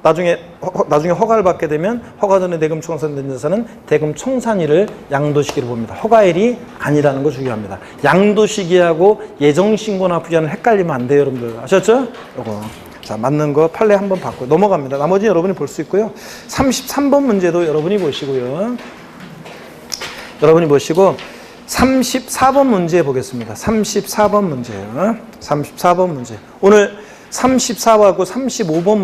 나중에 허가를 받게 되면 허가 전에 대금 청산된 자산은 대금 청산일을 양도 시기로 봅니다. 허가일이 아니라는 거 중요합니다. 양도 시기하고 예정 신고나 부기한은 헷갈리면 안 돼요, 여러분들. 아셨죠? 요거. 자, 맞는 거 판례 한번 받고 넘어갑니다. 나머지는 여러분이 볼 수 있고요. 33번 문제도 여러분이 보시고요. 여러분이 보시고 34번 문제 보겠습니다. 34번 문제요. 34번 문제. 오늘 34하고 35번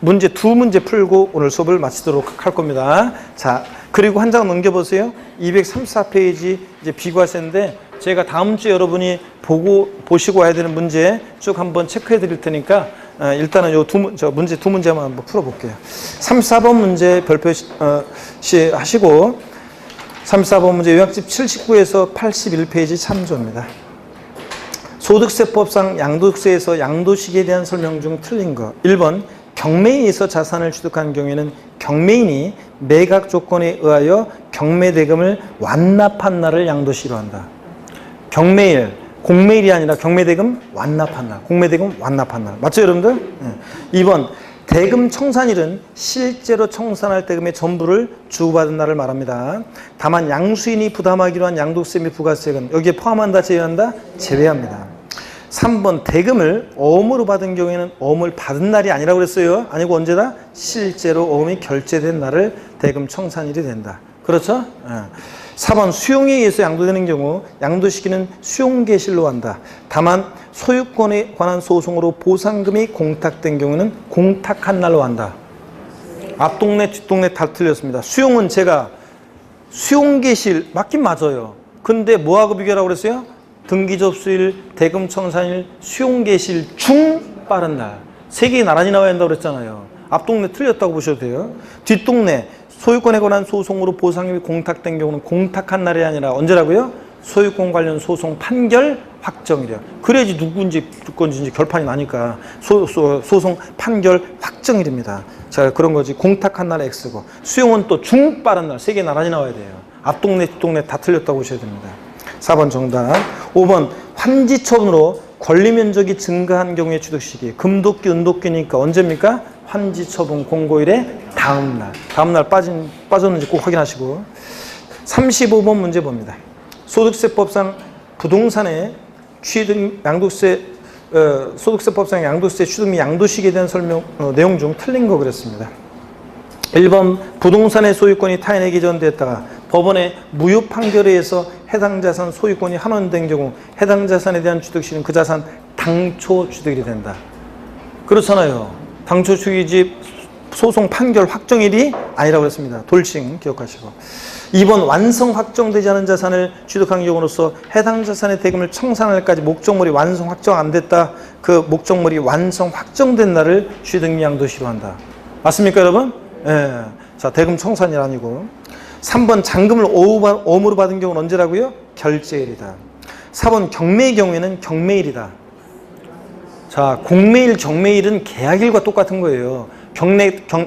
문제 두 문제 풀고 오늘 수업을 마치도록 할 겁니다. 자, 그리고 한 장 넘겨보세요. 234페이지 이제 비과세인데 제가 다음 주에 여러분이 보시고 와야 되는 문제 쭉 한번 체크해 드릴 테니까 일단은 문제 두 문제만 한번 풀어볼게요. 34번 문제 별표시 하시고 34번 문제 요약집 79에서 81페이지 참조입니다. 소득세법상 양도세에서 양도시기에 대한 설명 중 틀린 거. 1번 경매에서 자산을 취득한 경우에는 경매인이 매각 조건에 의하여 경매대금을 완납한 날을 양도시기로 한다. 경매일, 공매일이 아니라 경매대금 완납한 날. 공매대금 완납한 날. 맞죠, 여러분들? 네. 2번 대금 청산일은 실제로 청산할 대금의 전부를 주고받은 날을 말합니다. 다만 양수인이 부담하기로 한 양도세 및 부가세액은 여기에 포함한다, 제외한다? 제외합니다. 3번 대금을 어음으로 받은 경우에는 어음을 받은 날이 아니라고 그랬어요. 아니고 언제다? 실제로 어음이 결제된 날을 대금 청산일이 된다. 그렇죠? 4번 수용에 의해서 양도되는 경우 양도 시기는 수용계실로 한다. 다만 소유권에 관한 소송으로 보상금이 공탁된 경우는 공탁한 날로 한다. 앞동네 뒷동네 다 틀렸습니다. 수용은 제가 수용계실 맞긴 맞아요. 근데 뭐하고 비교하라고 그랬어요? 등기접수일, 대금 청산일, 수용계실 중 빠른 날. 세 개의 나란히 나와야 한다고 그랬잖아요. 앞동네 틀렸다고 보셔도 돼요. 뒷동네 소유권에 관한 소송으로 보상금이 공탁된 경우는 공탁한 날이 아니라 언제라고요? 소유권 관련 소송 판결 확정일이야. 그래야지 누군지 건지 결판이 나니까 소송 판결 확정일입니다. 자, 그런 거지. 공탁한 날 X고 수용은 또 중 빠른 날. 세 개 나란히 나와야 돼요. 앞동네 뒷동네 다 틀렸다고 보셔야 됩니다. 4번 정답. 5번 환지처분으로 권리면적이 증가한 경우의 취득시기. 금도끼, 은도끼니까 언제입니까? 환지처분 공고일의 다음날. 다음날 빠졌는지 꼭 확인하시고. 35번 문제 봅니다. 소득세법상 부동산의 취득, 소득세법상 양도세 취득 및 양도시기에 대한 설명, 내용 중 틀린 거 그랬습니다. 1번 부동산의 소유권이 타인에게 이전됐다가 법원의 무효 판결에 의해서 해당 자산 소유권이 환원된 경우 해당 자산에 대한 취득시는 그 자산 당초 취득일이 된다. 그렇잖아요. 당초 취득이지 소송 판결 확정일이 아니라고 했습니다. 돌칭 기억하시고. 2번 완성 확정되지 않은 자산을 취득한 경우로서 해당 자산의 대금을 청산할 때까지 목적물이 완성 확정 안 됐다. 그 목적물이 완성 확정된 날을 취득 및 양도시로 한다. 맞습니까, 여러분? 예. 자, 대금 청산일 아니고. 3번 잔금을 어음으로 받은 경우는 언제라고요? 결제일이다. 4번 경매의 경우에는 경매일이다. 자, 공매일, 경매일은 계약일과 똑같은 거예요.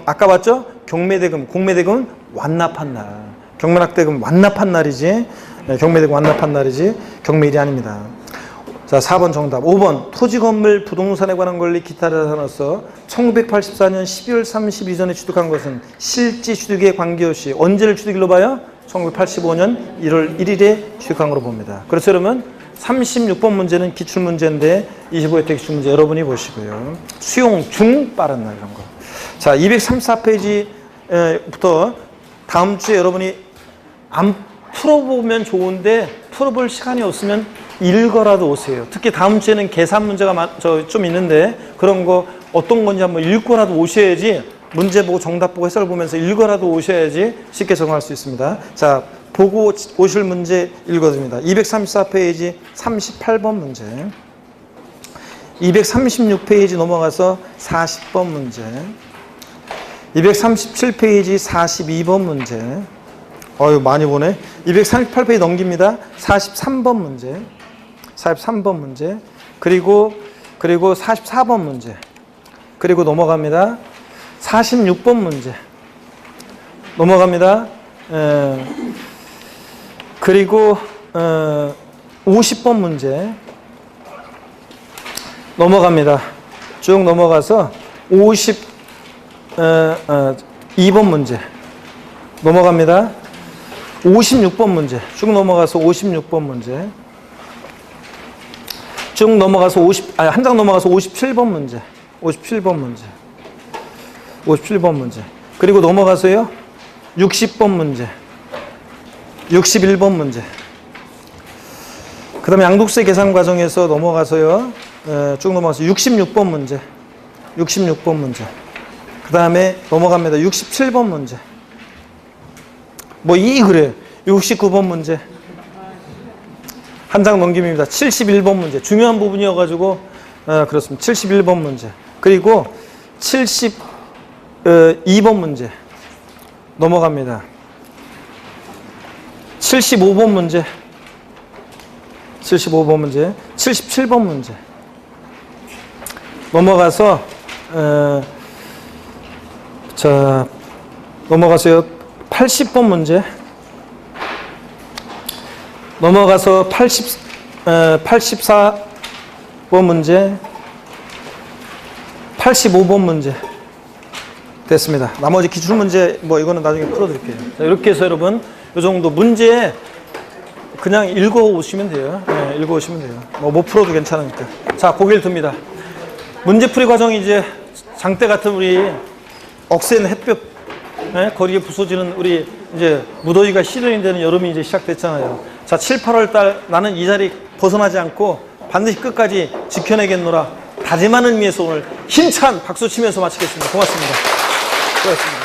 아까 봤죠? 경매대금, 공매대금은 완납한 날. 경매납대금 완납한 날이지. 네, 경매대금 완납한 날이지. 경매일이 아닙니다. 자, 4번 정답. 5번 토지, 건물, 부동산에 관한 권리, 기타 자산으로서 1984년 12월 30일 이전에 취득한 것은 실지 취득에 관계없이 언제를 취득일로 봐요? 1985년 1월 1일에 취득한 걸로 봅니다. 그렇죠, 여러분? 36번 문제는 기출문제인데 25회 기출 문제 여러분이 보시고요. 수용 중 빠른 날 이런 거. 자, 234페이지부터 다음 주에 여러분이 안 풀어보면 좋은데 풀어볼 시간이 없으면 읽어라도 오세요. 특히 다음 주에는 계산 문제가 좀 있는데 그런 거 어떤 건지 한번 읽고라도 오셔야지 문제 보고 정답 보고 해설 보면서 읽어라도 오셔야지 쉽게 적응할 수 있습니다. 자, 보고 오실 문제 읽어드립니다. 234페이지 38번 문제. 236페이지 넘어가서 40번 문제. 237페이지 42번 문제. 어유 많이 보네. 238페이지 넘깁니다. 43번 문제. 43번 문제. 그리고 44번 문제. 그리고 넘어갑니다. 46번 문제. 넘어갑니다. 그리고 50번 문제. 넘어갑니다. 쭉 넘어가서 52번 문제. 넘어갑니다. 56번 문제. 쭉 넘어가서 56번 문제. 쭉 넘어가서 한 장 넘어가서 57번 문제. 57번 문제. 57번 문제. 그리고 넘어가서요. 60번 문제. 61번 문제. 그 다음에 양독세 계산 과정에서 넘어가서요. 쭉 넘어가서 66번 문제. 66번 문제. 그 다음에 넘어갑니다. 67번 문제. 그래. 69번 문제. 한 장 넘김입니다. 71번 문제. 중요한 부분이어가지고, 그렇습니다. 71번 문제. 그리고 72번 문제. 넘어갑니다. 75번 문제. 75번 문제. 77번 문제. 넘어가서, 넘어가서요. 80번 문제. 넘어가서 84번 문제. 85번 문제. 됐습니다. 나머지 기출문제, 이거는 나중에 풀어드릴게요. 자, 이렇게 해서 여러분, 이 정도 문제 그냥 읽어오시면 돼요. 네, 읽어오시면 돼요. 못 풀어도 괜찮으니까. 자, 고개를 듭니다. 문제풀이 과정이 이제 장대 같은 우리 억센 햇볕, 거리에 부서지는 우리 이제 무더위가 시련이 되는 여름이 이제 시작됐잖아요. 자, 7, 8월 달 나는 이 자리 벗어나지 않고 반드시 끝까지 지켜내겠노라. 다짐하는 의미에서 오늘 힘찬 박수 치면서 마치겠습니다. 고맙습니다. 수고하셨습니다.